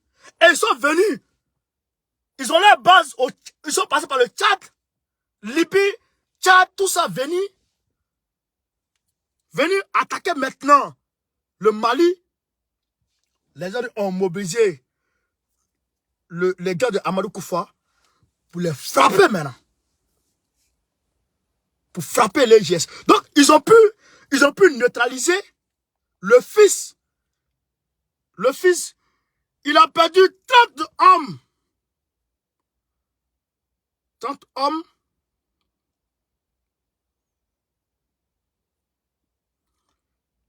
et ils sont venus, ils ont leur base, ils sont passés par le Tchad, Libye, Tchad, tout ça, venus attaquer maintenant le Mali. Les gens ont mobilisé les gars de Amadou Koufa pour les frapper maintenant. Pour frapper les GS. Donc, ils ont pu neutraliser le fils. Le fils, il a perdu 30 hommes. 30 hommes.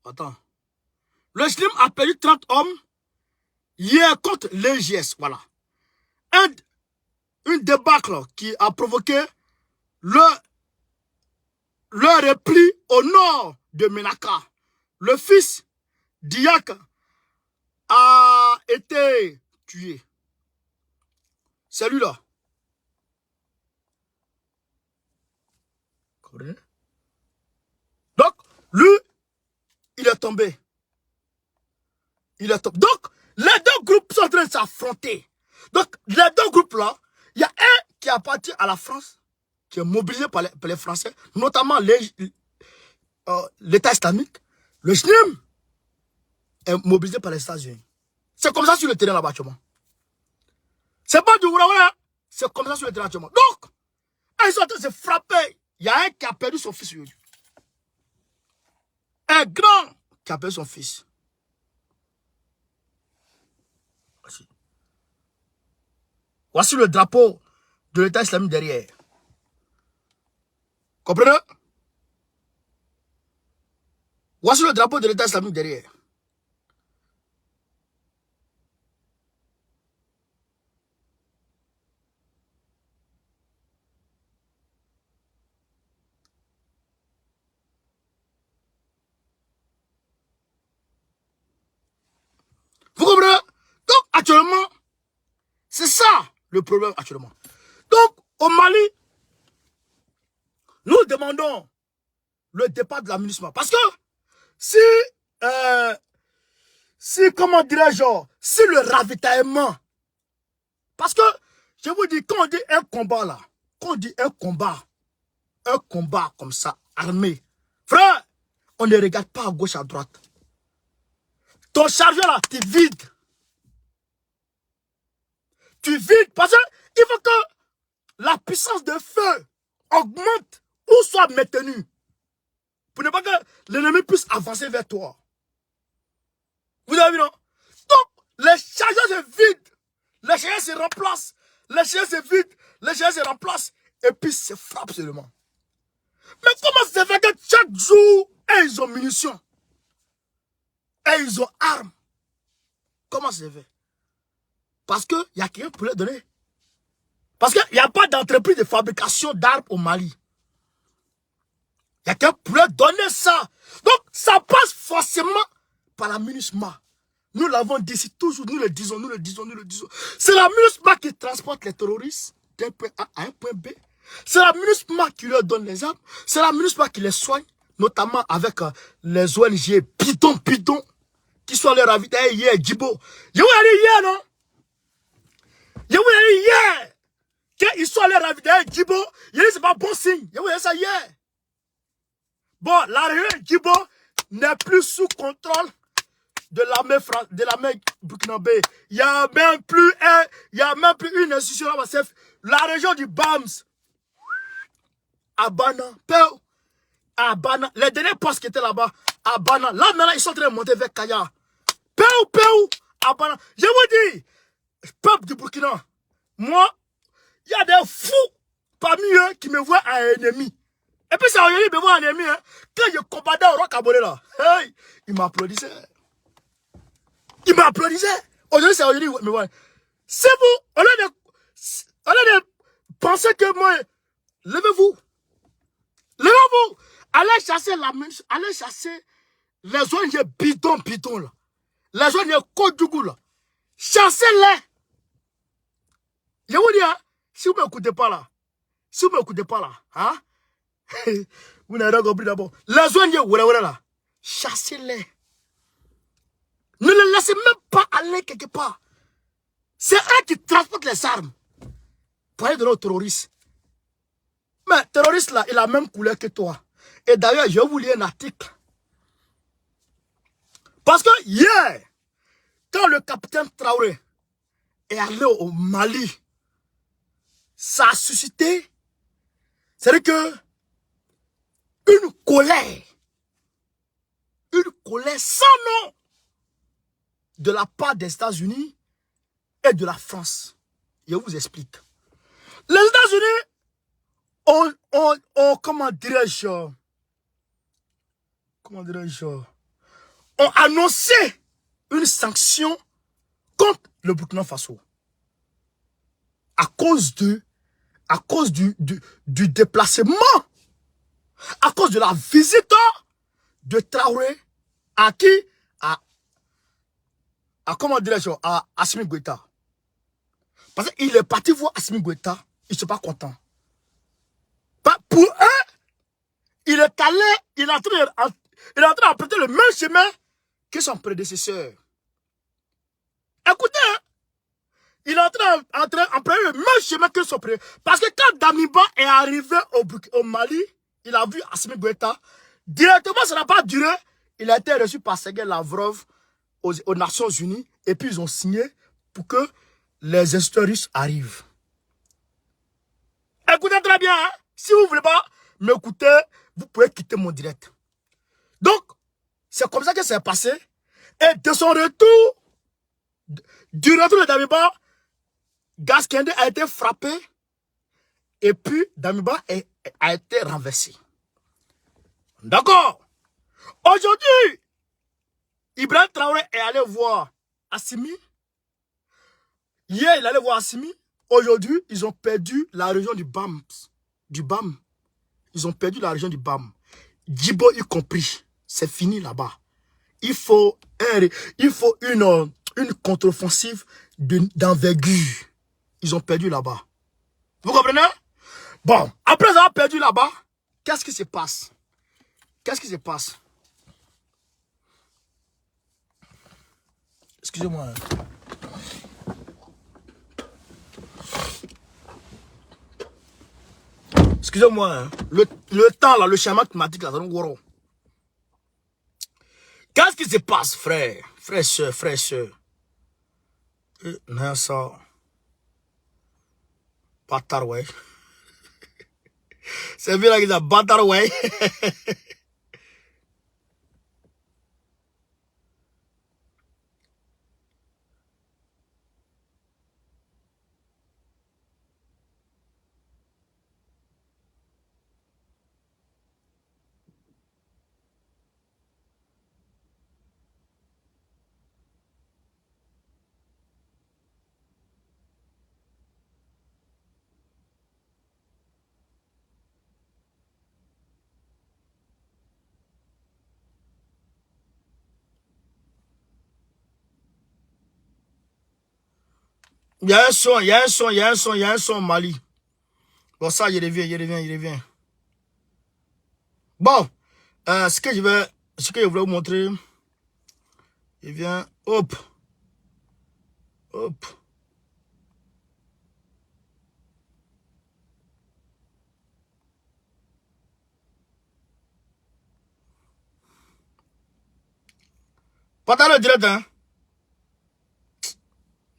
Attends. Le JNIM a perdu 30 hommes hier contre les GS. Voilà. Une débâcle qui a provoqué le repli au nord de Menaka. Le fils d'Iyak a été tué. C'est lui là. Donc, lui, il est tombé. Donc, les deux groupes sont en train de s'affronter. Donc, les deux groupes là, il y a un qui appartient à la France, qui est mobilisé par les Français, notamment l'État islamique. Le JNIM est mobilisé par les États-Unis. C'est comme ça sur le terrain là-bas, actuellement. C'est pas du Oura, c'est comme ça sur le terrain actuellement. Donc, ils sont en train de se frapper. Il y a un qui a perdu son fils aujourd'hui. Un grand qui a perdu son fils. Voici le drapeau de l'État islamique derrière. Comprenez? Voici le drapeau de l'État islamique derrière. Vous comprenez? Donc, actuellement, c'est ça le problème actuellement. Donc, au Mali, nous demandons le départ de la MINUSMA. Parce que si, comment dirais-je, si le ravitaillement, parce que, je vous dis, quand on dit un combat là, quand on dit un combat comme ça, armé, frère, on ne regarde pas à gauche, à droite. Ton chargeur là, tu vides. Tu vides parce qu'il faut que la puissance de feu augmente ou soit maintenue. Pour ne pas que l'ennemi puisse avancer vers toi. Vous avez vu, non? Donc, les chargeurs se vident. Les chargeurs se remplacent. Les chargeurs se vident. Les chargeurs se remplacent. Et puis, se frappent seulement. Mais comment ça fait que chaque jour, ils ont munitions? Et ils ont armes? Comment ça se fait? Parce qu'il y a quelqu'un pour leur donner. Parce qu'il n'y a pas d'entreprise de fabrication d'armes au Mali. Il y a quelqu'un pour leur donner ça. Donc, ça passe forcément par la MINUSMA. Nous l'avons dit ici toujours, nous le disons. C'est la MINUSMA qui transporte les terroristes d'un point A à un point B. C'est la MINUSMA qui leur donne les armes. C'est la MINUSMA qui les soigne, notamment avec les ONG bidon, qui sont les ravitaillés hier, Djibo. Je vous ai dit hier, non? Je vous ai dit hier qu'ils sont les ravitaillés, Djibo. Je dis c'est pas bon signe. Je vous ai dit ça hier. Bon, la région Djibo n'est plus sous contrôle de l'armée burkinabé. Il n'y a même plus une institution là-bas. La région du Bams, Abana, Peu, Abana, les derniers postes qui étaient là-bas, Abana. Là maintenant, ils sont en train de monter vers Kaya. Peu, Abana. Je vous dis, peuple du Burkina, moi, il y a des fous parmi eux qui me voient un ennemi. Et puis, ça, il me voit un ennemi. Hein. Quand je combattais au Roc-Abonné là, hey, il m'applaudissait. Aujourd'hui, c'est aujourd'hui, mais voilà. C'est vous, au lieu de penser que moi, levez-vous. Allez chasser les ONG bidon là. Les ONG Kodougou là. Chassez-les. Je vous dis, hein, si vous ne m'écoutez pas là, hein, vous n'avez pas compris d'abord. Les ONG là, chassez-les. Ne les laissez même pas aller quelque part. C'est eux qui transportent les armes pour aller de nos terroristes. Mais terroriste là, il a la même couleur que toi. Et d'ailleurs, je vais vous lire un article. Parce que hier, quand le capitaine Traoré est allé au Mali, ça a suscité, c'est-à-dire que une colère sans nom de la part des États-Unis et de la France. Je vous explique. Les États-Unis ont comment dirais-je, ont annoncé une sanction contre le Burkina Faso à cause du déplacement, à cause de la visite de Traoré à qui? Comment dirais-je, à Assimi Goïta. Parce qu'il est parti voir Assimi Goïta, il ne sont pas content. Pour eux, il est en train d'emprunter le même chemin que son prédécesseur. Écoutez, hein, il est en train d'emprunter le même chemin que son prédécesseur. Parce que quand Damiba est arrivé au Mali, il a vu Assimi Goïta. Directement, ça n'a pas duré. Il a été reçu par Sergei Lavrov aux Nations Unies. Et puis, ils ont signé pour que les instituteurs russes arrivent. Écoutez très bien, hein? Si vous ne voulez pas m'écouter, vous pouvez quitter mon direct. Donc, c'est comme ça que c'est passé. Et de son retour, du retour de Damiba, Gaskende a été frappé. Et puis, Damiba a été renversé. D'accord. Aujourd'hui, Ibrahim Traoré est allé voir Assimi. Hier, il allait voir Assimi. Aujourd'hui, ils ont perdu la région du BAM. Ils ont perdu la région du BAM. Djibo y compris. C'est fini là-bas. Il faut une contre-offensive d'envergure. Ils ont perdu là-bas. Vous comprenez? Bon, après avoir perdu là-bas, qu'est-ce qui se passe? qu'est-ce qui se passe? Excusez-moi. Excusez-moi. Hein. Le temps, là, le schéma climatique, là, qu'est-ce qui se passe, frère? Frère, soeur, frère, soeur. Non, ça. Bâtard, ouais. C'est bien là qu'il a bâtard, ouais. Il y a un son, il y a un son, il y a un son, il y a un son au Mali. Bon, ça, il revient, il revient, il revient. Bon, ce que je voulais vous montrer, il vient, hop, hop. Partagez le direct, hein.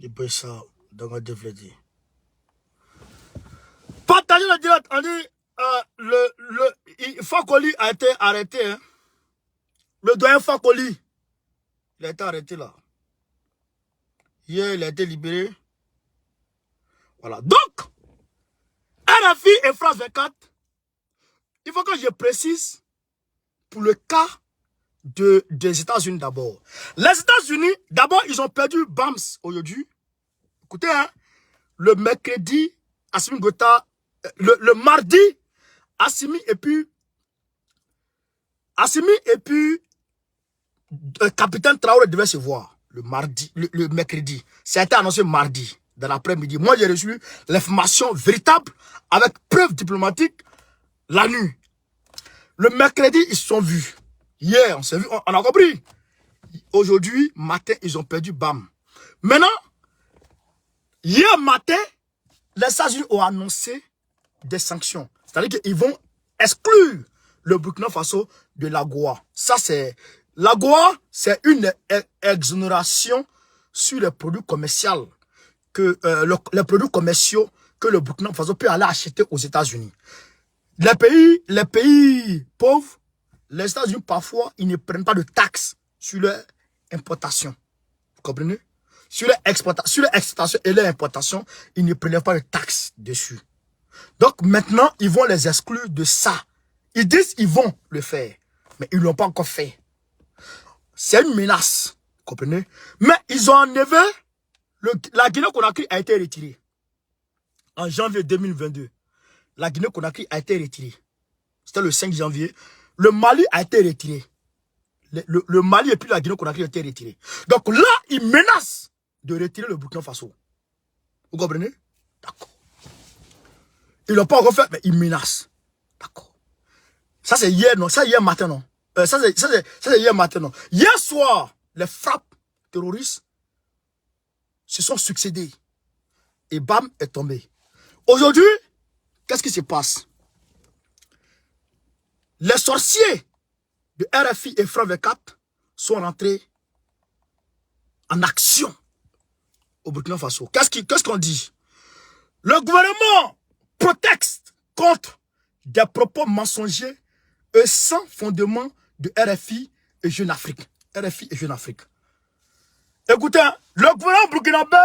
Je peux ça, dans le développement. Partagez le direct, on dit, Fakoli a été arrêté, hein. Le doyen Fakoli, il a été arrêté là. Hier, il a été libéré. Voilà. Donc, RFI et France 24, il faut que je précise pour le cas des États-Unis d'abord. Les États-Unis, d'abord, ils ont perdu BAMS aujourd'hui. Écoutez, hein, le mercredi, Assimi Goïta, le mardi, Assimi et puis capitaine Traoré devait se voir le mardi, le mercredi. Ça a été annoncé mardi, dans l'après-midi. Moi, j'ai reçu l'information véritable avec preuve diplomatique la nuit. Le mercredi, ils se sont vus. Hier, on s'est vu, on a compris. Aujourd'hui, matin, ils ont perdu BAM. Maintenant, hier matin, les États-Unis ont annoncé des sanctions. C'est-à-dire qu'ils vont exclure le Burkina Faso de l'AGOA. Ça, c'est... L'AGOA, c'est une exonération sur les produits commerciaux que les produits commerciaux que le Burkina Faso peut aller acheter aux États-Unis. Les pays pauvres, les États-Unis, parfois, ils ne prennent pas de taxes sur leur importation. Vous comprenez? Sur leur exportation et leur importation, ils ne prennent pas de taxes dessus. Donc maintenant, ils vont les exclure de ça. Ils disent qu'ils vont le faire, mais ils ne l'ont pas encore fait. C'est une menace, vous comprenez? Mais ils ont enlevé, la Guinée-Conakry a été retirée. En janvier 2022, la Guinée-Conakry a été retirée. C'était le 5 janvier. Le Mali a été retiré. Le Mali et puis la Guinée-Conakry ont été retirés. Donc là, ils menacent de retirer le Burkina Faso. Vous comprenez? D'accord. Ils ne l'ont pas encore fait, mais ils menacent. D'accord. Ça, c'est hier, non? Ça, hier matin, non? Ça, c'est hier matin, non? Hier soir, les frappes terroristes se sont succédées. Et BAM est tombé. Aujourd'hui, qu'est-ce qui se passe? Les sorciers de RFI et France 24 sont rentrés en action au Burkina Faso. Qu'est-ce qu'on dit? Le gouvernement proteste contre des propos mensongers et sans fondement de RFI et Jeune Afrique. RFI et Jeune Afrique. Écoutez, le gouvernement burkinabé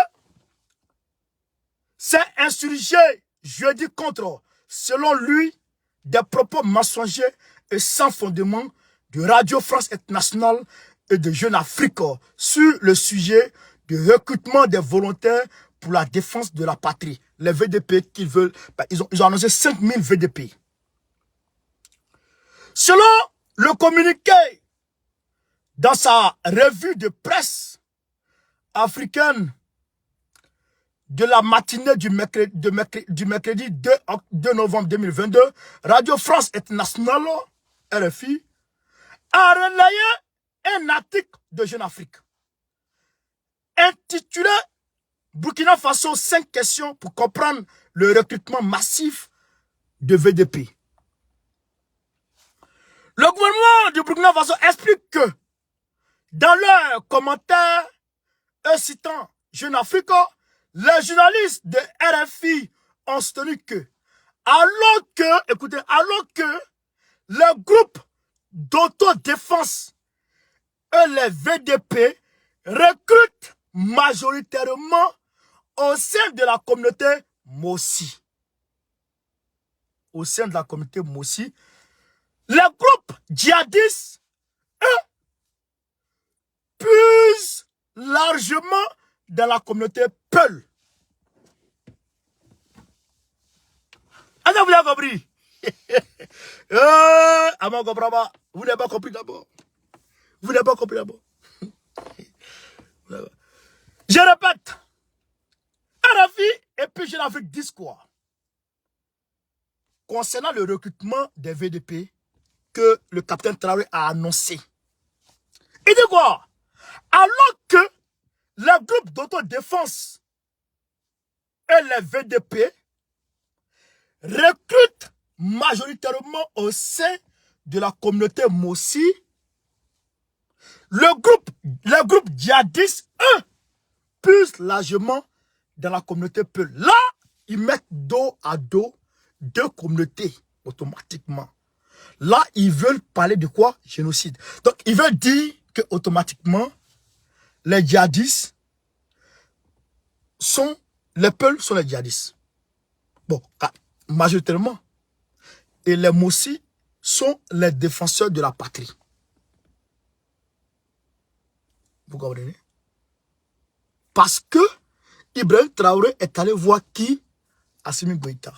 s'est insurgé jeudi contre, selon lui, des propos mensongers et sans fondement de Radio France Internationale et de Jeune Afrique sur le sujet du recrutement des volontaires pour la défense de la patrie. Les VDP qu'ils veulent, ils ont annoncé 5000 VDP. Selon le communiqué dans sa revue de presse africaine de la matinée du mercredi 2 novembre 2022, Radio France Internationale, RFI, a relayé un article de Jeune Afrique intitulé Burkina Faso 5 questions pour comprendre le recrutement massif de VDP. Le gouvernement du Burkina Faso explique que dans leurs commentaires, citant Jeune Afrique, les journalistes de RFI ont soutenu que, alors que le groupe d'autodéfense et les VDP recrutent majoritairement au sein de la communauté Mossi. Au sein de la communauté Mossi, les groupes djihadistes, eux, puisent largement dans la communauté Peul. Est-ce que vous avez compris? Vous n'avez pas compris d'abord. Vous n'avez pas compris d'abord. Je répète. RFI et puis Jeune Afrique disent quoi? Concernant le recrutement des VDP que le capitaine Traoré a annoncé. Il dit quoi? Alors que les groupes d'autodéfense et les VDP recrutent majoritairement au sein de la communauté Mossi, les groupes djihadistes, eux, puissent largement dans la communauté Peul. Là, ils mettent dos à dos deux communautés automatiquement. Là, ils veulent parler de quoi? Génocide. Donc, ils veulent dire que automatiquement, les djihadistes sont, les Peuls sont les djihadistes. Bon, majoritairement. Et les Mossi sont les défenseurs de la patrie. Vous comprenez? Parce que Ibrahim Traoré est allé voir qui? Assimi Goïta.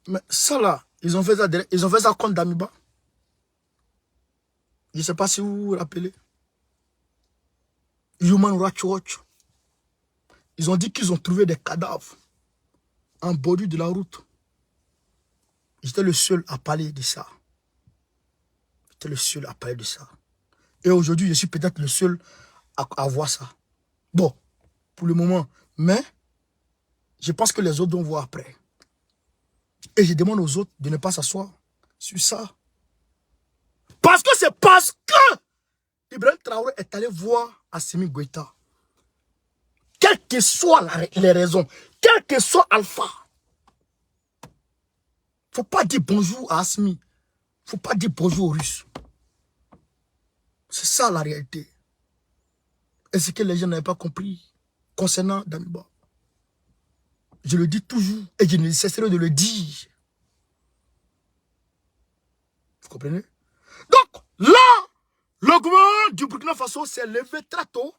Mais ça là, ils ont fait ça contre Damiba. Je ne sais pas si vous vous rappelez. Human Rights Watch. Ils ont dit qu'ils ont trouvé des cadavres en bordure de la route. J'étais le seul à parler de ça. J'étais le seul à parler de ça. Et aujourd'hui, je suis peut-être le seul à voir ça. Bon, pour le moment. Mais, je pense que les autres vont voir après. Et je demande aux autres de ne pas s'asseoir sur ça. Parce que c'est parce que Ibrahim Traoré est allé voir Assimi Goïta. Quelles que soient les raisons, quel que soit Alpha. Il ne faut pas dire bonjour à Assimi. Il ne faut pas dire bonjour aux Russes. C'est ça la réalité. Et ce que les gens n'avaient pas compris concernant Damiba. Je le dis toujours et je ne cesserai de le dire. Vous comprenez? Donc, là, le gouvernement du Burkina Faso s'est levé très tôt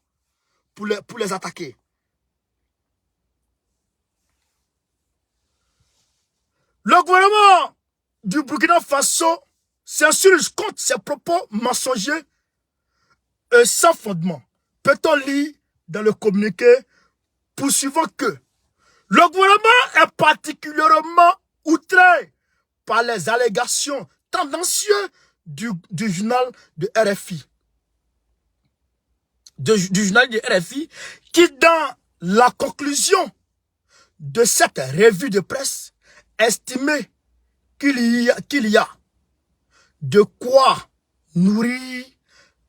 pour les attaquer. Le gouvernement du Burkina Faso s'insurge contre ses propos mensongers et sans fondement. Peut-on lire dans le communiqué poursuivant que le gouvernement est particulièrement outré par les allégations tendancieuses du journal de RFI. Du journal de RFI qui, dans la conclusion de cette revue de presse, estimait qu'il y a de quoi nourrir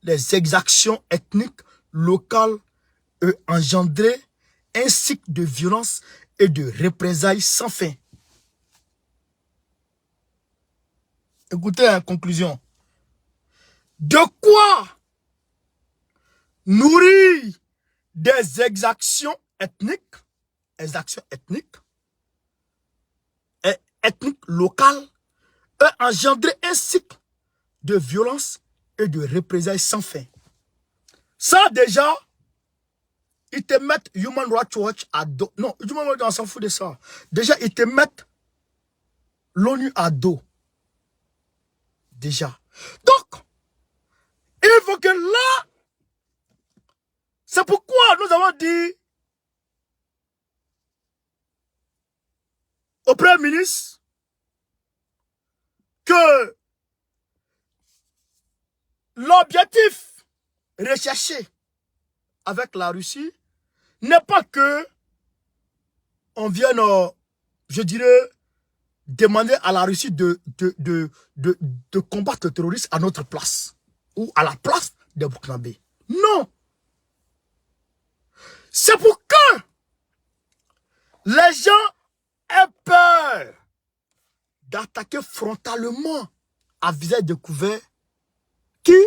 les exactions ethniques locales et engendrer un cycle de violence et de représailles sans fin. Écoutez en conclusion. De quoi nourrir des exactions ethniques locales et engendrer un cycle de violence et de représailles sans fin. Ça déjà, ils te mettent Human Rights Watch à dos. Non, Human Rights Watch, on s'en fout de ça. Déjà, ils te mettent l'ONU à dos. Déjà. Donc, il faut que là, c'est pourquoi nous avons dit au Premier ministre que que l'objectif recherché avec la Russie n'est pas que on vienne, je dirais, demander à la Russie de combattre le terrorisme à notre place ou à la place des Burkinabés. Non. C'est pour que les gens aient peur d'attaquer frontalement à visage découvert qui?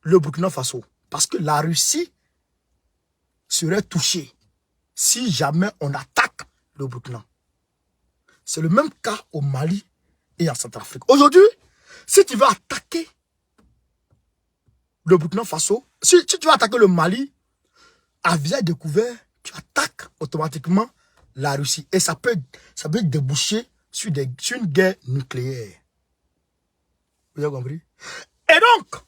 Le Burkina Faso. Parce que la Russie serait touchée si jamais on attaque le Burkina. C'est le même cas au Mali et en Centrafrique. Aujourd'hui, si tu vas attaquer le Burkina Faso, si tu vas attaquer le Mali, à visage découvert, tu attaques automatiquement la Russie. Et ça peut déboucher sur une guerre nucléaire. Vous avez compris? Et donc,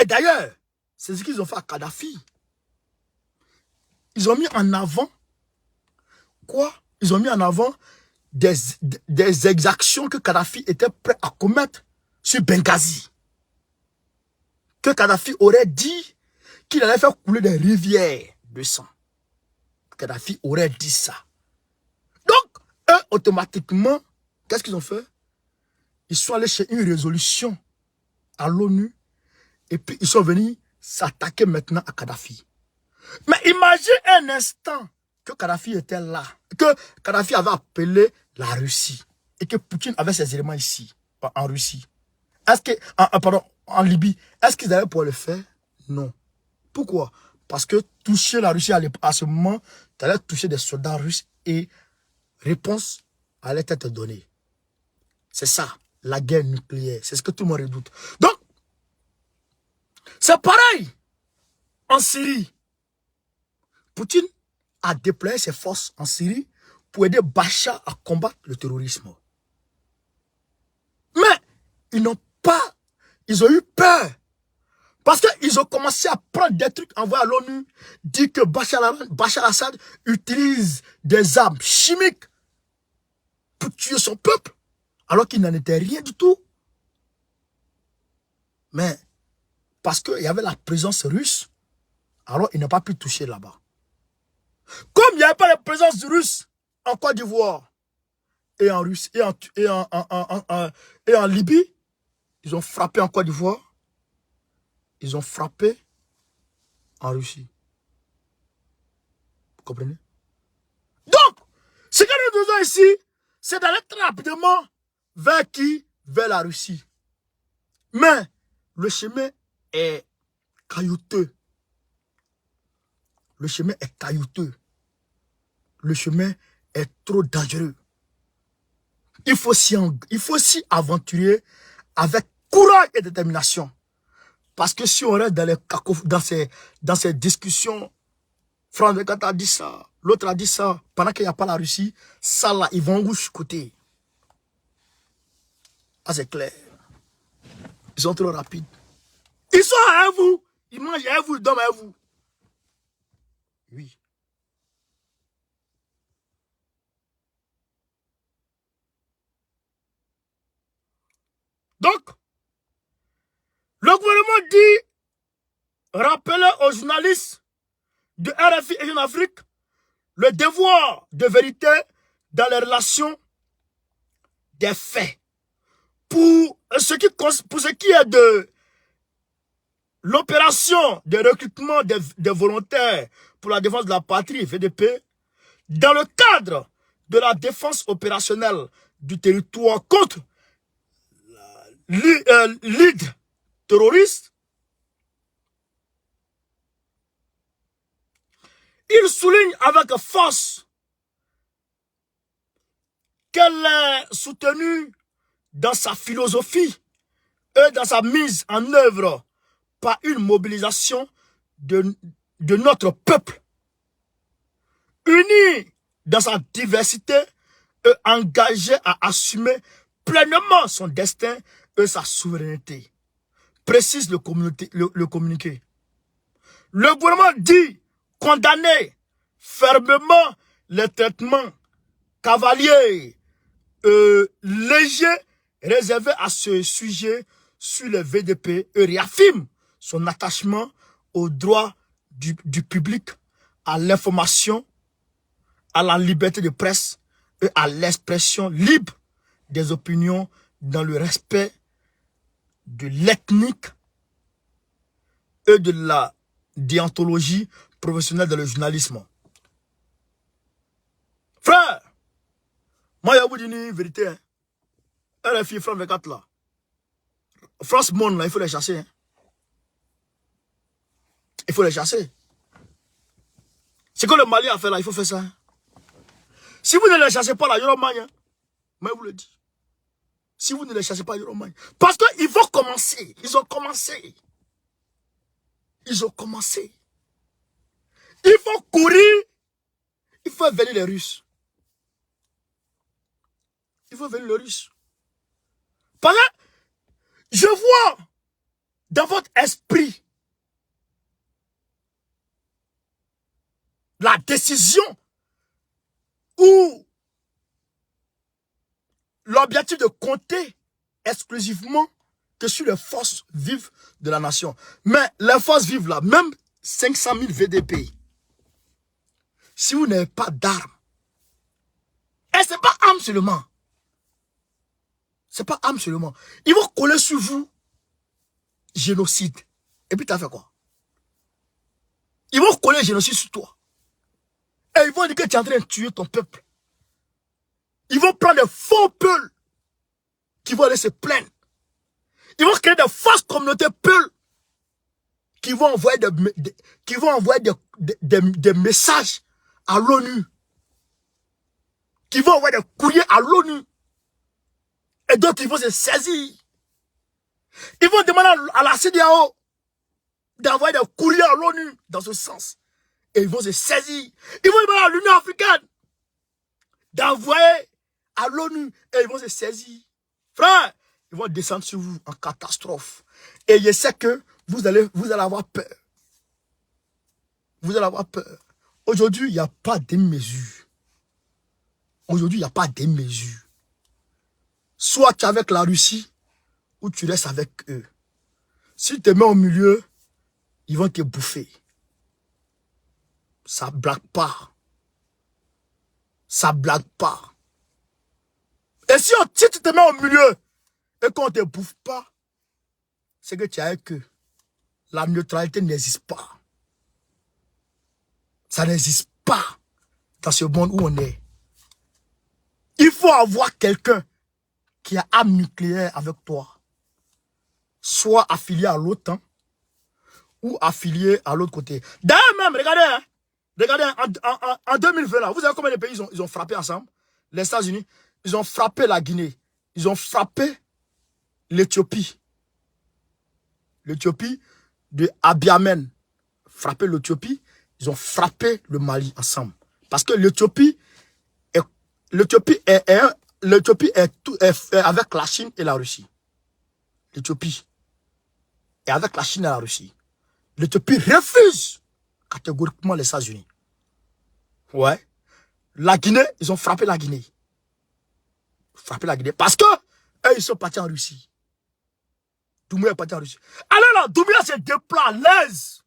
et d'ailleurs, c'est ce qu'ils ont fait à Kadhafi. Ils ont mis en avant, quoi? Ils ont mis en avant des exactions que Kadhafi était prêt à commettre sur Benghazi. Que Kadhafi aurait dit qu'il allait faire couler des rivières de sang. Kadhafi aurait dit ça. Donc, eux, automatiquement, qu'est-ce qu'ils ont fait? Ils sont allés chez une résolution à l'ONU et puis ils sont venus s'attaquer maintenant à Kadhafi. Mais imagine un instant que Kadhafi était là, que Kadhafi avait appelé la Russie et que Poutine avait ses éléments ici, en Russie. Est-ce que, pardon, en Libye, est-ce qu'ils allaient pouvoir le faire? Non. Pourquoi? Parce que toucher la Russie à ce moment, tu allais toucher des soldats russes et réponse allait être donnée. C'est ça, la guerre nucléaire. C'est ce que tout le monde redoute. Donc, c'est pareil en Syrie. Poutine a déployé ses forces en Syrie pour aider Bachar à combattre le terrorisme. Mais ils n'ont pas, ils ont eu peur. Parce qu'ils ont commencé à prendre des trucs envoyés à l'ONU, dire que Bachar Assad utilise des armes chimiques pour tuer son peuple, alors qu'il n'en était rien du tout. Mais parce qu'il y avait la présence russe, alors il n'a pas pu toucher là-bas. Comme il n'y avait pas de présence russe en Côte d'Ivoire et en Russie et en Libye, ils ont frappé en Côte d'Ivoire. Ils ont frappé en Russie. Vous comprenez? Donc, ce que nous disons ici, c'est d'aller très rapidement vers qui? Vers la Russie. Mais le chemin est caillouteux. Le chemin est caillouteux. Le chemin est trop dangereux. Il faut s'y aventurer avec courage et détermination. Parce que si on reste dans ces discussions, Franck Bekata a dit ça, l'autre a dit ça, pendant qu'il n'y a pas la Russie, ça là, ils vont gauche côté. Ah, c'est clair. Ils sont trop rapides. Ils sont à vous. Ils mangent à vous, ils dorment à vous. Oui. Donc, le gouvernement dit, rappelez aux journalistes de RFI et Jeune Afrique le devoir de vérité dans les relations des faits. Pour ce qui est de l'opération de recrutement des volontaires pour la défense de la patrie, VDP, dans le cadre de la défense opérationnelle du territoire contre l'hydre terroriste, il souligne avec force qu'elle est soutenue dans sa philosophie et dans sa mise en œuvre par une mobilisation de notre peuple, uni dans sa diversité et engagé à assumer pleinement son destin et sa souveraineté, précise le communiqué. Le gouvernement dit condamner fermement les traitements cavaliers, légers réservé à ce sujet sur le VDP et réaffirme son attachement aux droits du public, à l'information, à la liberté de presse et à l'expression libre des opinions dans le respect de l'ethnique et de la déontologie professionnelle dans le journalisme. Frère, moi, je vous dis une vérité. Hein. RFI, France 24 là. France Monde là, il faut les chasser. Hein. Il faut les chasser. C'est que le Mali a fait là, il faut faire ça. Hein. Si vous ne les chassez pas là, il y aura mal. Hein. Moi, je vous le dis. Si vous ne les chassez pas, il y aura mal. Parce qu'ils vont commencer. Ils ont commencé. Ils ont commencé. Il faut courir. Il faut venir les Russes. Il faut venir les Russes. Parce que je vois dans votre esprit la décision ou l'objectif de compter exclusivement que sur les forces vives de la nation. Mais les forces vives là, même 500 000 VDP, si vous n'avez pas d'armes, et ce n'est pas armes seulement, c'est pas armes seulement, ils vont coller sur vous génocide. Et puis tu as fait quoi? Ils vont coller génocide sur toi. Et ils vont dire que tu es en train de tuer ton peuple. Ils vont prendre des faux peuples qui vont aller se plaindre. Ils vont créer des fausses communautés peuples qui vont envoyer des messages à l'ONU. Qui vont envoyer des courriers à l'ONU. Et donc ils vont se saisir. Ils vont demander à la CEDEAO d'envoyer des courriers à l'ONU dans ce sens. Et ils vont se saisir. Ils vont demander à l'Union africaine d'envoyer à l'ONU. Et ils vont se saisir. Frère, ils vont descendre sur vous en catastrophe. Et je sais que vous allez avoir peur. Vous allez avoir peur. Aujourd'hui, il n'y a pas de mesure. Aujourd'hui, il n'y a pas de mesure. Soit tu es avec la Russie, ou tu restes avec eux. Si tu te mets au milieu, ils vont te bouffer. Ça blague pas. Ça blague pas. Et si tu te mets au milieu, et qu'on ne te bouffe pas, c'est que tu es avec eux. La neutralité n'existe pas. Ça n'existe pas dans ce monde où on est. Il faut avoir quelqu'un qui a arme nucléaire avec toi. Soit affilié à l'OTAN, ou affilié à l'autre côté. D'ailleurs même, regardez, hein, regardez, en 2020, là, vous savez combien de pays ils ont frappé ensemble? Les États-Unis, ils ont frappé la Guinée. Ils ont frappé l'Éthiopie. L'Éthiopie de Abiy Ahmed. Frappé l'Éthiopie, ils ont frappé le Mali ensemble. Parce que l'Éthiopie est avec la Chine et la Russie. L'Éthiopie est avec la Chine et la Russie. L'Éthiopie refuse catégoriquement les États-Unis. Ouais. La Guinée, ils ont frappé la Guinée. Frappé la Guinée. Parce que eux, ils sont partis en Russie. Doumbouya est parti en Russie. Alors là, Doumbouya se déploie à l'aise.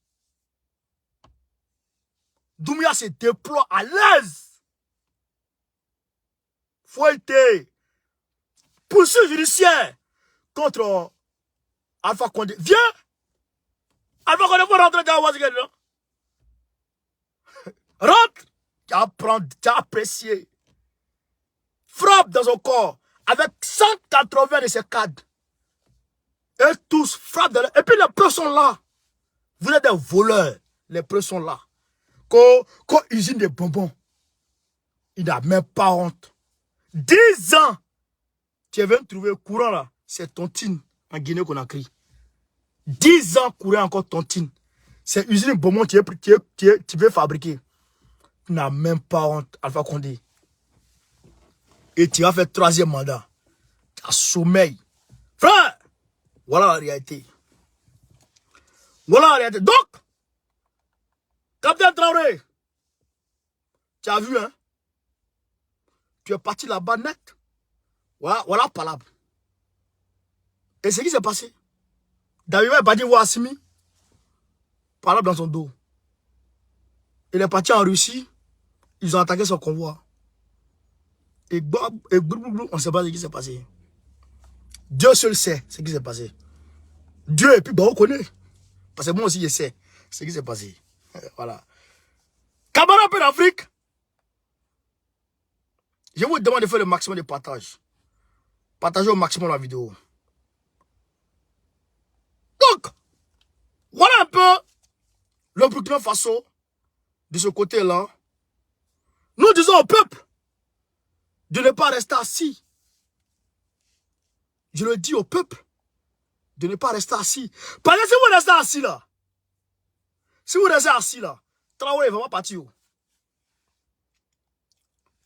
Doumbouya se déploie à l'aise. Fouetté. Poursuite judiciaire contre Alpha Condé. Viens. Alpha Condé, faut rentrer dans Ouaziguen. Rentre. Tu as apprécié. Frappe dans son corps avec 180 de ses cadres. Et tous frappent dans le... Et puis les preuves sont là. Vous êtes des voleurs. Les preuves sont là. Quand usine des bonbons, il n'a même pas honte. 10 ans. Tu viens de trouver courant là. C'est tontine en Guinée-Conakry. 10 ans courir encore tontine. C'est usine de bonbons que tu veux fabriquer. Tu n'as même pas honte, Alpha Condé. Et tu vas faire 3e mandat. Tu as sommeil. Frère, voilà la réalité. Voilà la réalité. Donc, Capitaine Traoré, tu as vu, hein? Tu es parti là-bas net. Voilà, voilà, palabre. Et ce qui s'est passé, David est parti voir Assimi, parlant dans son dos. Il est parti en Russie, ils ont attaqué son convoi. Et on ne sait pas ce qui s'est passé. Dieu seul sait ce qui s'est passé. Dieu, et puis on connaît. Parce que moi aussi je sais ce qui s'est passé. Voilà. Camarades peu d'Afrique, je vous demande de faire le maximum de partage. Partagez au maximum la vidéo. Donc, voilà un peu le Burkina Faso de ce côté-là. Nous disons au peuple de ne pas rester assis. Je le dis au peuple de ne pas rester assis. Parce que si vous restez assis là, Traoré va pas partir.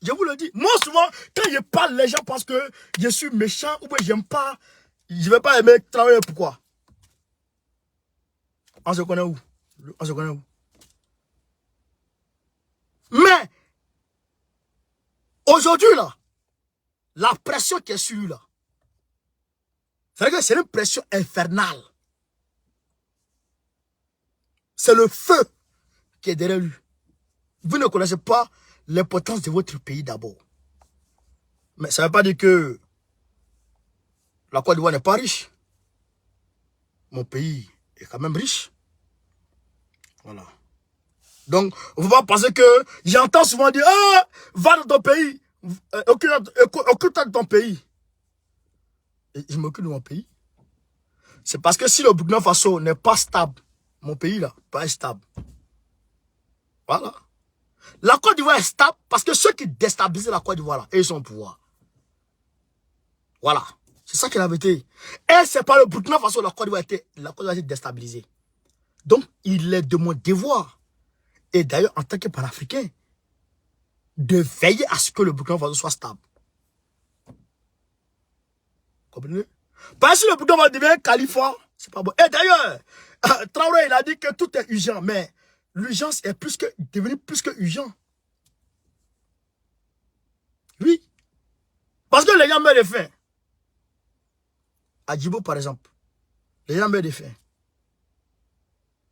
Je vous le dis. Moi, souvent, quand je parle, les gens pensent que je suis méchant ou que j'aime pas. Je ne vais pas aimer Traoré. Pourquoi? On se connaît où? On se connaît où? Mais, aujourd'hui, là, la pression qui est sur lui, là, c'est une pression infernale. C'est le feu qui est derrière lui. Vous ne connaissez pas l'importance de votre pays d'abord. Mais ça ne veut pas dire que la Côte d'Ivoire n'est pas riche. Mon pays est quand même riche. Voilà. Donc, on ne faut pas penser que j'entends souvent dire, ah, va dans ton pays, occupe-toi de ton pays. Et je m'occupe de mon pays. C'est parce que si le Burkina Faso n'est pas stable, mon pays là, pas stable. Voilà. La Côte d'Ivoire est stable parce que ceux qui déstabilisent la Côte d'Ivoire là, ils sont au pouvoir. Voilà. C'est ça qui est la vérité. Et c'est pas le Burkina Faso, la Côte d'Ivoire a été déstabilisée. Donc, il est de mon devoir, et d'ailleurs en tant que panafricain, de veiller à ce que le Burkina Faso soit stable. Comprenez? Parce que si le Burkina Faso devient calife, c'est pas bon. Et d'ailleurs, Traoré, il a dit que tout est urgent, mais l'urgence est devenue plus que urgent. Oui. Parce que les gens meurent de faim. À Djibo, par exemple, les gens meurent de faim.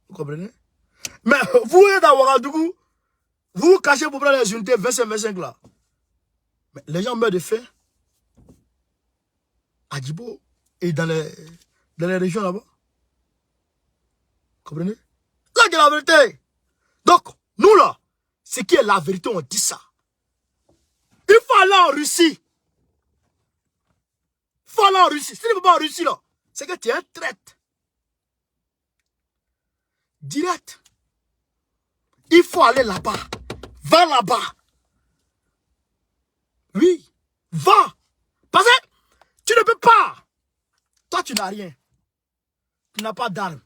Vous comprenez? Mais vous êtes à Ouagadougou, vous vous cachez pour prendre les unités 25-25 là. Mais les gens meurent de faim. À Djibo et dans les régions là-bas. Vous comprenez? C'est la vérité. Donc, nous là, ce qui est la vérité, on dit ça. Il faut aller en Russie. Il faut aller en Russie. Si tu ne peux pas en Russie là, c'est que tu es un traître. Direct. Il faut aller là-bas. Va là-bas. Oui. Va. Parce que tu ne peux pas. Toi, tu n'as rien. Tu n'as pas d'armes.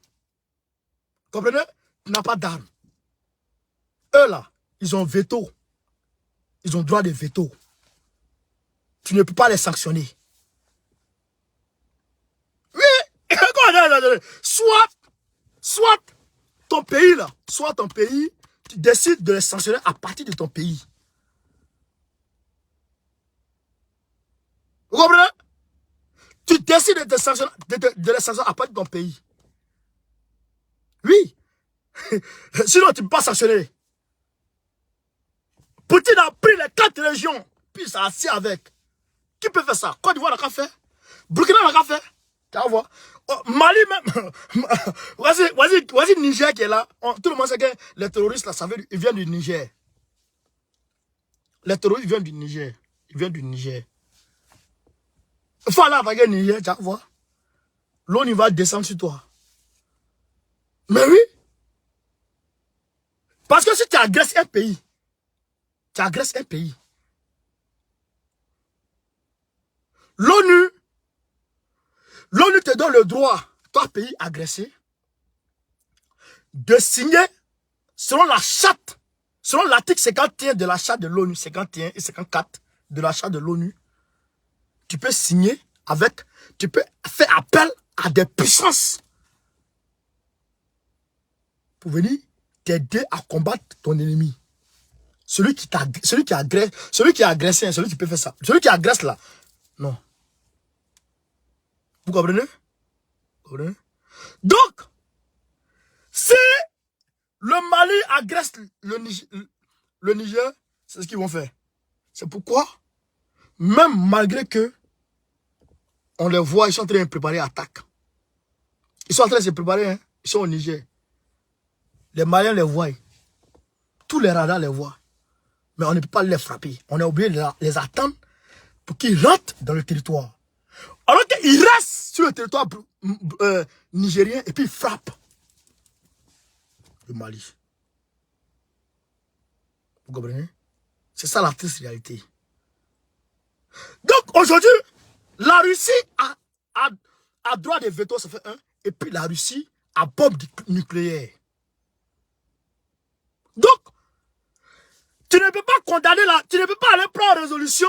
Comprenez? Tu n'as pas d'armes. Eux là, ils ont veto. Ils ont droit de veto. Tu ne peux pas les sanctionner. Oui. Soit ton pays là, soit ton pays, tu décides de les sanctionner à partir de ton pays. Vous comprenez? Tu décides de les sanctionner à partir de ton pays. Oui. Sinon, tu ne peux pas sanctionner. Poutine a pris les 4 régions, puis il s'est assis avec. Qui peut faire ça? Côte d'Ivoire n'a qu'à faire. Burkina n'a qu'à faire. Tu vas voir. Oh, Mali même. Voici Niger qui est là. Tout le monde sait que les terroristes, là, ils viennent du Niger. Les terroristes viennent du Niger. Ils viennent du Niger. Il faut aller attaquer le Niger, tu vas voir. L'ONU va descendre sur toi. Mais oui. Parce que si tu agresses un pays, tu agresses un pays. L'ONU te donne le droit, toi pays agressé, de signer selon la charte, selon l'article 51 de la charte de l'ONU, 51 et 54 de la charte de l'ONU. Tu peux signer avec, tu peux faire appel à des puissances pour venir t'aider à combattre ton ennemi. Celui qui agresse, celui qui a agressé, celui qui peut faire ça. Celui qui agresse là, non. Vous comprenez? Ouais. Donc, si le Mali agresse le Niger, c'est ce qu'ils vont faire. C'est pourquoi, même malgré que on les voit, ils sont en train de préparer l'attaque. Ils sont en train de se préparer, hein. Ils sont au Niger. Les Maliens les voient. Tous les radars les voient. Mais on ne peut pas les frapper. On est obligé de les attendre pour qu'ils rentrent dans le territoire. Alors qu'ils restent sur le territoire nigérien et puis ils frappent le Mali. Vous comprenez? C'est ça la triste réalité. Donc aujourd'hui, la Russie a droit de veto, ça fait un. Et puis la Russie a bombe nucléaire. Donc, tu ne peux pas condamner tu ne peux pas aller prendre une résolution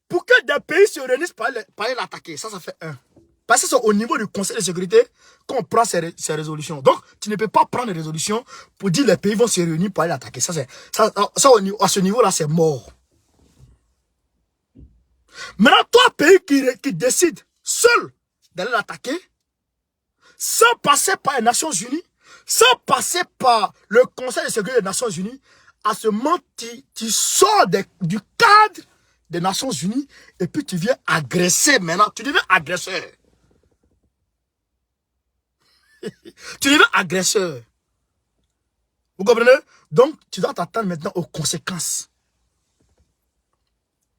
pour que des pays se réunissent pour aller l'attaquer. Ça fait un. Parce que c'est au niveau du Conseil de sécurité qu'on prend ces résolutions. Donc, tu ne peux pas prendre des résolutions pour dire que les pays vont se réunir pour aller l'attaquer. À ce niveau-là, c'est mort. Maintenant, toi, pays qui décide seul d'aller l'attaquer, sans passer par les Nations Unies, sans passer par le Conseil de sécurité des Nations Unies, à ce moment, tu sors du cadre des Nations Unies et puis tu viens agresser maintenant. Tu deviens agresseur. Tu deviens agresseur. Vous comprenez? Donc, tu dois t'attendre maintenant aux conséquences.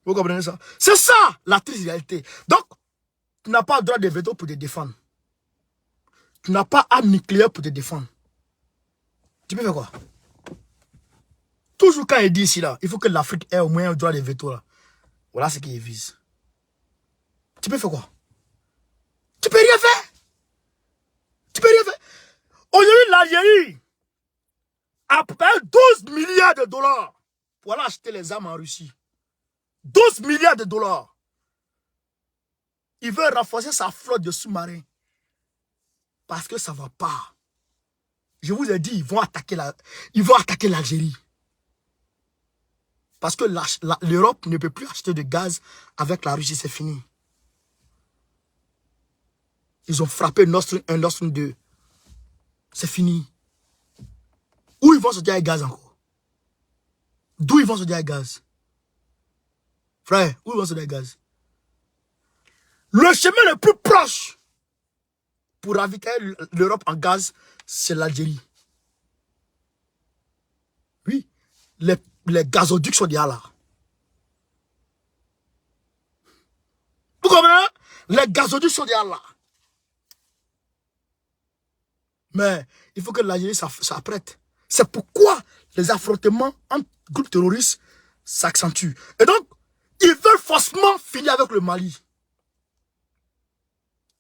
Vous comprenez ça? C'est ça, la triste réalité. Donc, tu n'as pas le droit de veto pour te défendre. Tu n'as pas arme nucléaire pour te défendre. Tu peux faire quoi? Toujours quand il dit ici, là, il faut que l'Afrique ait au moins un droit de veto, là. Voilà ce qu'il vise. Tu peux faire quoi? Tu peux rien faire. Tu peux rien faire. Aujourd'hui, l'Algérie a payé 12 milliards de dollars pour aller acheter les armes en Russie. 12 milliards de dollars. Il veut renforcer sa flotte de sous-marins. Parce que ça ne va pas. Je vous ai dit, ils vont attaquer l'Algérie. Parce que l'Europe ne peut plus acheter de gaz avec la Russie, c'est fini. Ils ont frappé Nord Stream 1, Nord Stream 2. C'est fini. Où ils vont sortir avec gaz encore? D'où ils vont sortir avec gaz? Frère, où ils vont sortir avec gaz? Le chemin le plus proche pour ravitailler l'Europe en gaz, c'est l'Algérie. Oui, les gazoducs sont déjà là. Vous comprenez? Les gazoducs sont déjà là. Mais il faut que l'Algérie s'apprête. C'est pourquoi les affrontements entre groupes terroristes s'accentuent. Et donc, ils veulent forcément finir avec le Mali.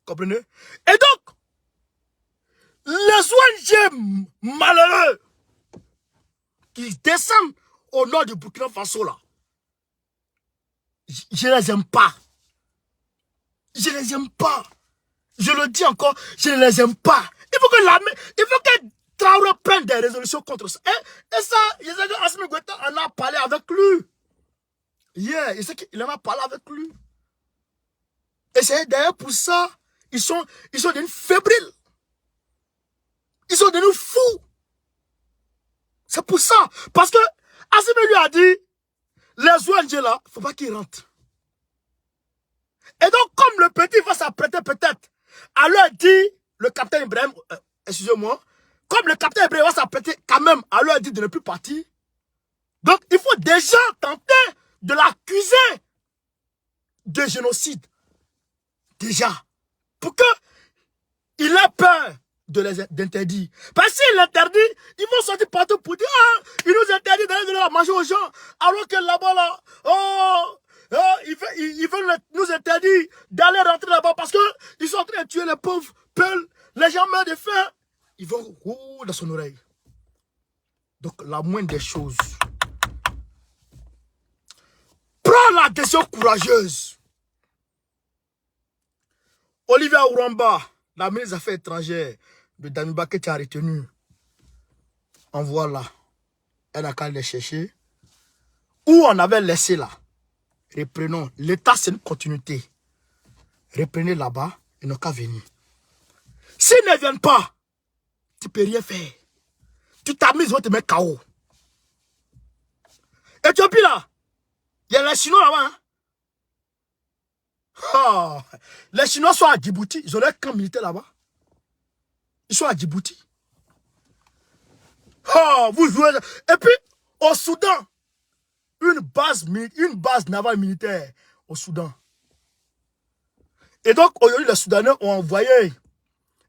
Comprenez? Et donc, les ONG malheureux qui descendent au nord du Burkina Faso là, je ne les aime pas. Je ne les aime pas. Je le dis encore, je ne les aime pas. Il faut que Traoré prenne des résolutions contre ça. Et ça, je sais que Assimi Goïta en a parlé avec lui. Yeah, je sais qu'il en a parlé avec lui. Et c'est d'ailleurs pour ça, ils sont devenus fébriles. Ils sont devenus fous. C'est pour ça. Parce que Assimi lui a dit, les ONG là, il ne faut pas qu'ils rentrent. Et donc, comme le petit va s'apprêter peut-être à leur dire, le capitaine Ibrahim, excusez-moi, comme le capitaine Ibrahim va s'apprêter quand même à leur dire de ne plus partir, donc il faut déjà tenter de l'accuser de génocide. Déjà. Pour qu'il ait peur d'interdire. Parce qu'il l'interdit, ils vont sortir partout pour dire, ah, il nous interdit d'aller manger aux gens, alors que là-bas, là, oh, ils veulent nous interdire d'aller rentrer là-bas parce qu'ils sont en train de tuer les pauvres peuls, les gens meurent de faim. Ils vont dans son oreille. Donc, la moindre des choses, prends la décision courageuse. Olivier Ouramba, la ministre des Affaires étrangères de Damiba qui a retenu, envoie là. Elle a qu'à les chercher. Où on avait laissé là. Reprenons. L'État, c'est une continuité. Reprenez là-bas, ils n'ont qu'à venir. S'ils ne viennent pas, tu ne peux rien faire. Tu t'amuses, ils vont te mettre KO. Éthiopie là, il y a les Chinois là-bas. Hein? Oh, les Chinois sont à Djibouti, ils ont leur camp militaire là-bas. Ils sont à Djibouti. Oh, vous jouez. Et puis, au Soudan, une base navale militaire au Soudan. Et donc, aujourd'hui, les Soudanais ont envoyé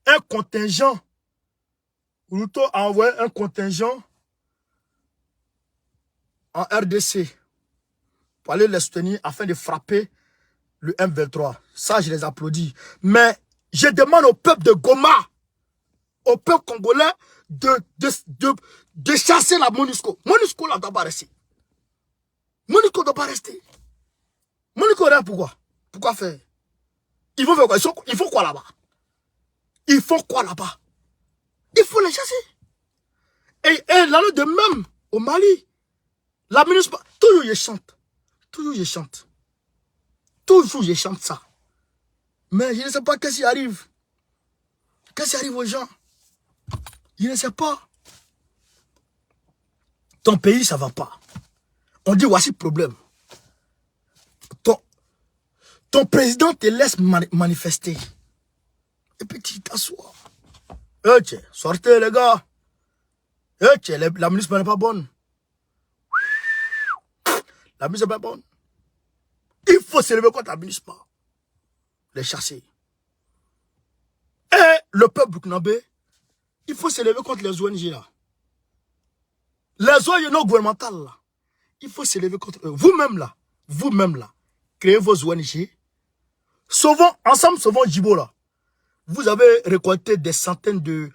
un contingent. Ruto a envoyé un contingent en RDC pour aller les soutenir afin de frapper le M23. Ça, je les applaudis. Mais je demande au peuple de Goma, au peuple congolais, de chasser la MONUSCO. MONUSCO là, doit pas rester. MONUSCO ne doit pas rester. MONUSCO, pourquoi? Pourquoi faire? Ils vont faire quoi? Ils font quoi là-bas? Ils font quoi là-bas? Il faut les chasser. Et l'année de même, au Mali, la MONUSCO, toujours je chante. Toujours je chante. Toujours je chante ça. Mais je ne sais pas qu'est-ce qui arrive. Qu'est-ce qui arrive aux gens? Je ne sais pas. Ton pays, ça ne va pas. On dit, voici le problème. Ton président te laisse manifester. Et puis tu t'assois. Sortez les gars. La ministre n'est pas bonne. La ministre n'est pas bonne. Il faut se lever contre la ministre. Les chasser. Et le peuple burkinabé, il faut se lever contre les ONG là. Les ONG non gouvernementales là. Il faut se lever contre eux. Vous-même là, créez vos ONG. Ensemble, sauvons Djibo là. Vous avez récolté des centaines de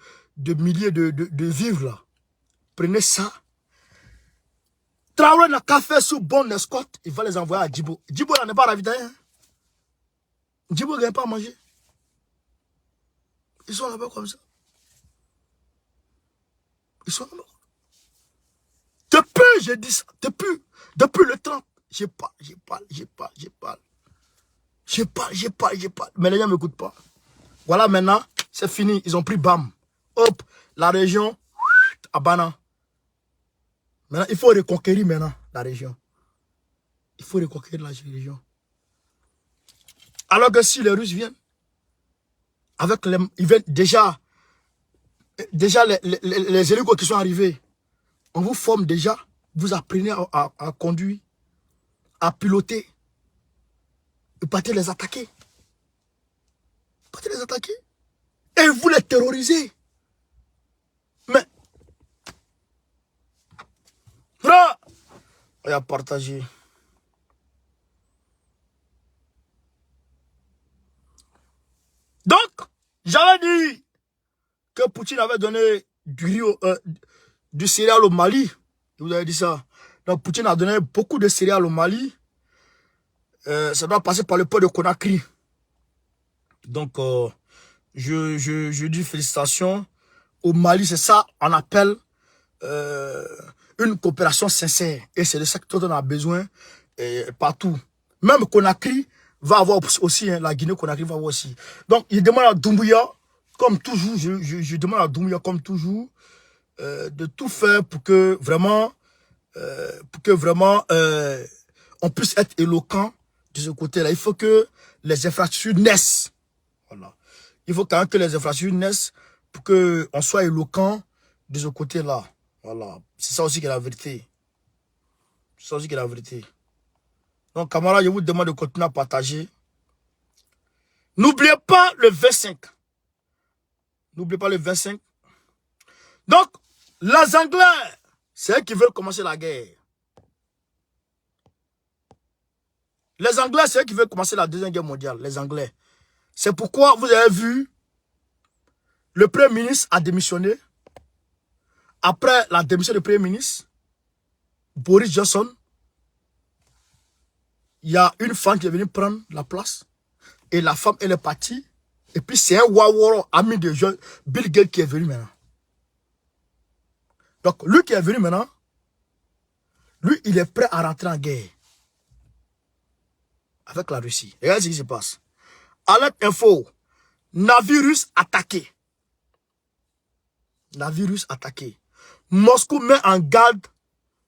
milliers de vivres là. Prenez ça. Traoré n'a qu'à faire sous bonne escorte. Il va les envoyer à Djibo. Djibo là n'est pas ravitaillé. Hein? Djibo ne gagne pas à manger. Ils sont là-bas comme ça. Ils sont là-bas. Depuis, j'ai dit ça. Depuis le 30, je parle. Mais les gens ne m'écoutent pas. Voilà, maintenant, c'est fini. Ils ont pris BAM. Hop, la région, à Bana. Maintenant, il faut reconquérir maintenant la région. Il faut reconquérir la région. Alors que si les Russes viennent, ils viennent déjà les hélicos qui sont arrivés, on vous forme déjà, vous apprenez à conduire, à piloter, et partez les attaquer. Et vous les terrorisez. Mais, frère, on a partagé. Donc, j'avais dit que Poutine avait donné du céréal au Mali. Vous avez dit ça. Donc, Poutine a donné beaucoup de céréales au Mali. Ça doit passer par le port de Conakry. Donc, je dis félicitations. Au Mali, c'est ça, on appelle une coopération sincère. Et c'est de ça que on a besoin partout. Même Conakry va avoir aussi, hein, la Guinée-Conakry va avoir aussi. Donc, il demande à Doumbouya, comme toujours, je demande à Doumbouya, comme toujours, de tout faire pour que vraiment, on puisse être éloquent de ce côté-là. Il faut que les infrastructures naissent. Voilà. Il faut quand même que les infrastructures naissent pour qu'on soit éloquent de ce côté-là. Voilà. C'est ça aussi qui est la vérité. C'est ça aussi qui est la vérité. Donc, camarades, je vous demande de continuer à partager. N'oubliez pas le 25. N'oubliez pas le 25. Donc, les Anglais, c'est eux qui veulent commencer la guerre. Les Anglais, c'est eux qui veulent commencer la Deuxième Guerre mondiale. Les Anglais. C'est pourquoi vous avez vu, le Premier ministre a démissionné. Après la démission du Premier ministre, Boris Johnson, il y a une femme qui est venue prendre la place. Et la femme, elle est partie. Et puis c'est un Waworo, ami de Bill Gates qui est venu maintenant. Donc lui qui est venu maintenant, lui, il est prêt à rentrer en guerre. Avec la Russie. Regardez ce qui se passe. Alerte info. Navire russe attaqué. navire russe attaqué. Moscou met en garde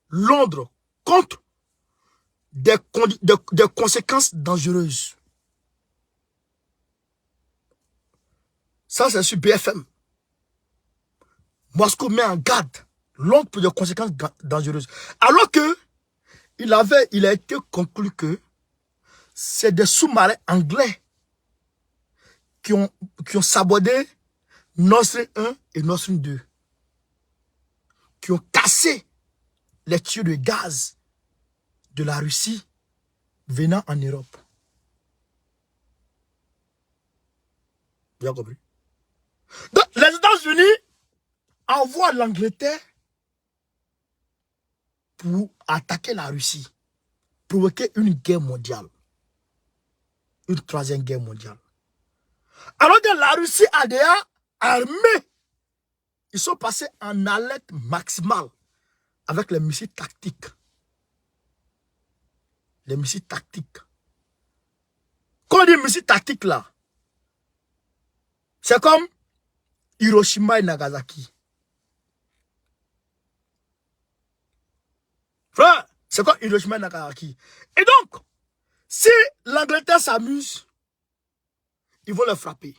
Londres contre des conséquences dangereuses. Ça, c'est sur BFM. Moscou met en garde Londres pour des conséquences dangereuses. Alors que il a été conclu que c'est des sous-marins anglais qui ont sabordé Nord Stream 1 et Nord Stream 2. Qui ont cassé les tuyaux de gaz de la Russie venant en Europe. Vous avez compris? Donc, les États-Unis envoient l'Angleterre pour attaquer la Russie, provoquer une guerre mondiale, une troisième guerre mondiale. Alors que la Russie a déjà armé, ils sont passés en alerte maximale avec les missiles tactiques. Les missiles tactiques. Quand on dit missiles tactiques là, c'est comme Hiroshima et Nagasaki. Frère, c'est comme Hiroshima et Nagasaki. Et donc, si l'Angleterre s'amuse, ils vont les frapper.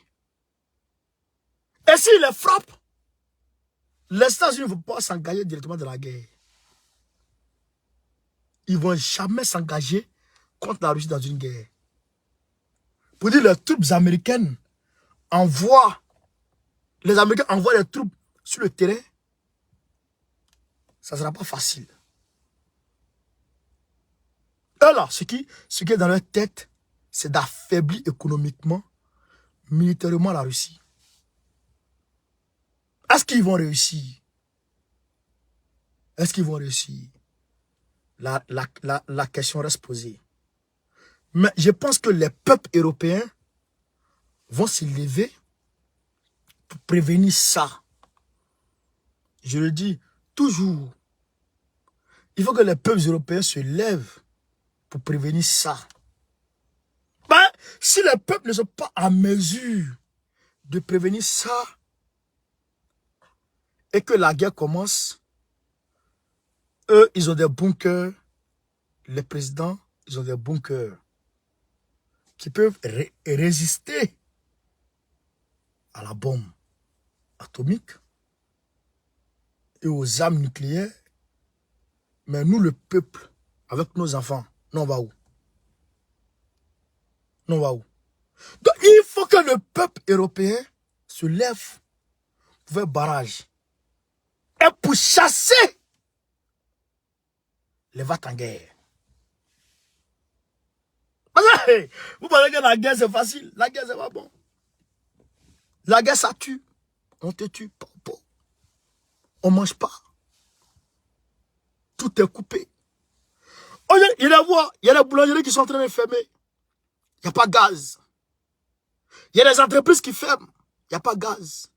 Et s'ils les frappent, les États-Unis ne vont pas s'engager directement dans la guerre. Ils ne vont jamais s'engager contre la Russie dans une guerre. Pour dire les troupes américaines les Américains envoient les troupes sur le terrain, ça ne sera pas facile. Eux là, ce qui est dans leur tête, c'est d'affaiblir économiquement, militairement la Russie. Est-ce qu'ils vont réussir? Est-ce qu'ils vont réussir? La question reste posée. Mais je pense que les peuples européens vont se lever pour prévenir ça. Je le dis toujours. Il faut que les peuples européens se lèvent pour prévenir ça. Ben, si les peuples ne sont pas en mesure de prévenir ça et que la guerre commence, eux, ils ont des bunkers. Les présidents, ils ont des bunkers qui peuvent résister à la bombe atomique et aux armes nucléaires. Mais nous, le peuple, avec nos enfants, nous on va où? Nous on va où? Donc il faut que le peuple européen se lève pour faire barrage et pour chasser les va-t-en-guerre. Vous pensez que la guerre c'est facile? La guerre c'est pas bon. La guerre ça tue. On te tue. On ne mange pas. Tout est coupé. Oh, il y a des boulangeries qui sont en train de fermer. Il n'y a pas de gaz. Il y a des entreprises qui ferment. Il n'y a pas de gaz.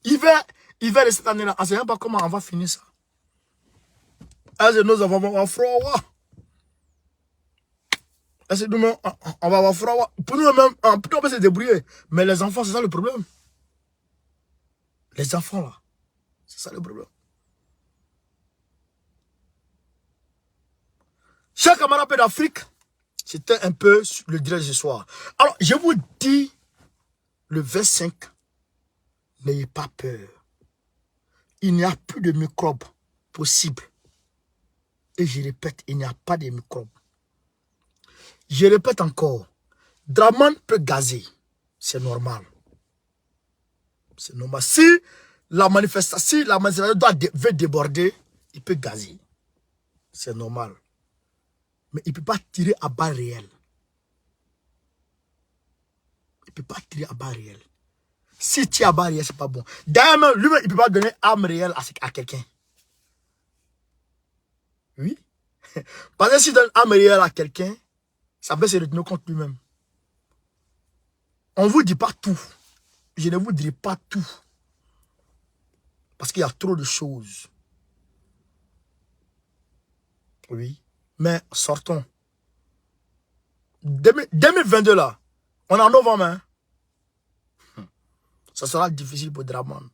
Hiver de cette année-là, on ne sait pas comment on va finir ça. Est-ce que nous avons froid? Est-ce que demain, on va avoir froid? Pour nous-mêmes, on peut se débrouiller. Mais les enfants, c'est ça le problème. Les enfants, là, c'est ça le problème. Chers camarades d'Afrique, c'était un peu le direct de ce soir. Alors, je vous dis, le 25, n'ayez pas peur. Il n'y a plus de microbes possibles. Et je répète, il n'y a pas de microbes. Je répète encore, Draman peut gazer. C'est normal. C'est normal. Si la manifestation veut déborder, il peut gazer. C'est normal. Mais il ne peut pas tirer à balles réelles. Il ne peut pas tirer à balles réelles. Si tu as à balles réelles, ce n'est pas bon. D'ailleurs, lui-même, il ne peut pas donner arme réelle à quelqu'un. Oui. Parce que s'il donne arme réelle à quelqu'un, ça peut se retourner contre lui-même. On ne vous dit pas tout. Je ne vous dirai pas tout. Parce qu'il y a trop de choses. Oui. Mais sortons. 2022 là, on est en novembre. Hein? ça sera difficile pour Draman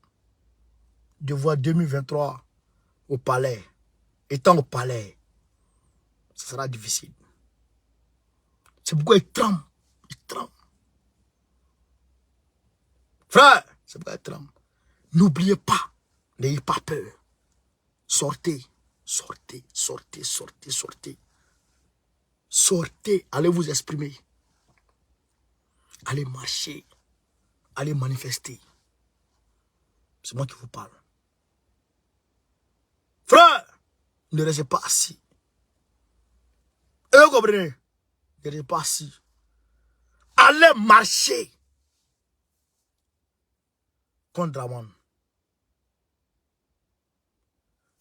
de voir 2023 au palais. Étant au palais, ça sera difficile. C'est pourquoi il tremble. Il tremble. Frère, c'est pourquoi il tremble. N'oubliez pas, n'ayez pas peur. Sortez, sortez, sortez, sortez, sortez. Sortez, allez vous exprimer. Allez marcher. Allez manifester. C'est moi qui vous parle. Frère, ne restez pas assis. Et vous comprenez? Ne restez pas assis. Allez marcher contre Draman.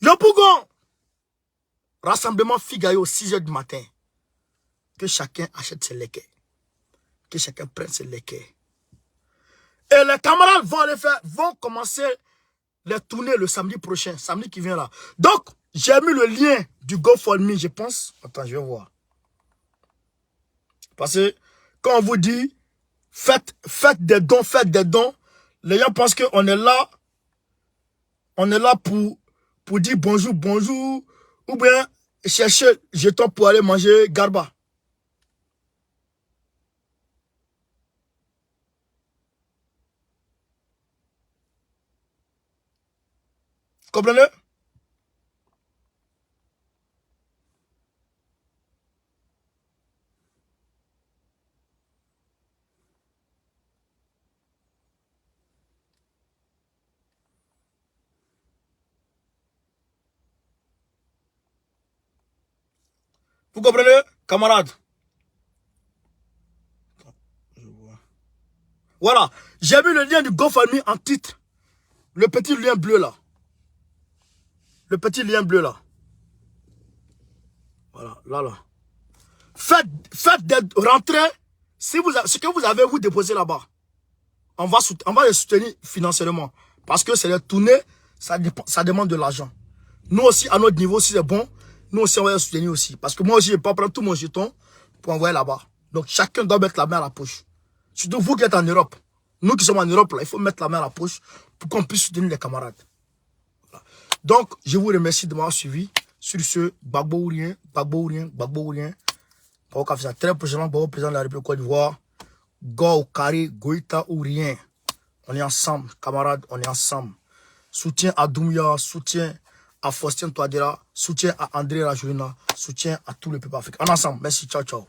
Yopougon, rassemblement Figayo 6 h du matin. Que chacun achète ses lequets. Que chacun prenne ses lequets. Et les camarades vont commencer les tournées le samedi prochain, samedi qui vient là. Donc, j'ai mis le lien du GoFundMe, je pense. Attends, je vais voir. Parce que quand on vous dit, faites des dons, les gens pensent qu'on est là. On est là pour dire bonjour, bonjour. Ou bien chercher jetons pour aller manger garba. Comprenez? Vous comprenez, camarades? Voilà. J'ai mis le lien du GoFundMe en titre. Le petit lien bleu là. Le petit lien bleu là. Voilà, là. Faites des rentrées. Si ce que vous avez, vous déposez là-bas. On va les soutenir financièrement. Parce que c'est les tournées, ça demande de l'argent. Nous aussi, à notre niveau, si c'est bon, nous aussi, on va les soutenir aussi. Parce que moi aussi, je ne vais pas prendre tout mon jeton pour envoyer là-bas. Donc, chacun doit mettre la main à la poche. Surtout vous qui êtes en Europe. Nous qui sommes en Europe, là, il faut mettre la main à la poche pour qu'on puisse soutenir les camarades. Voilà. Donc, je vous remercie de m'avoir suivi. Sur ce, Gbagbo ou rien, Gbagbo ou rien, Gbagbo ou rien. Très prochainement, Gbagbo président de la République de Côte d'Ivoire. Go, Kari, Goïta ou rien. On est ensemble, camarades, on est ensemble. Soutien à Doumbia, soutien à Faustin Touadéra, soutien à André Rajoelina, soutien à tout le peuple africain. On est ensemble. Merci, ciao, ciao.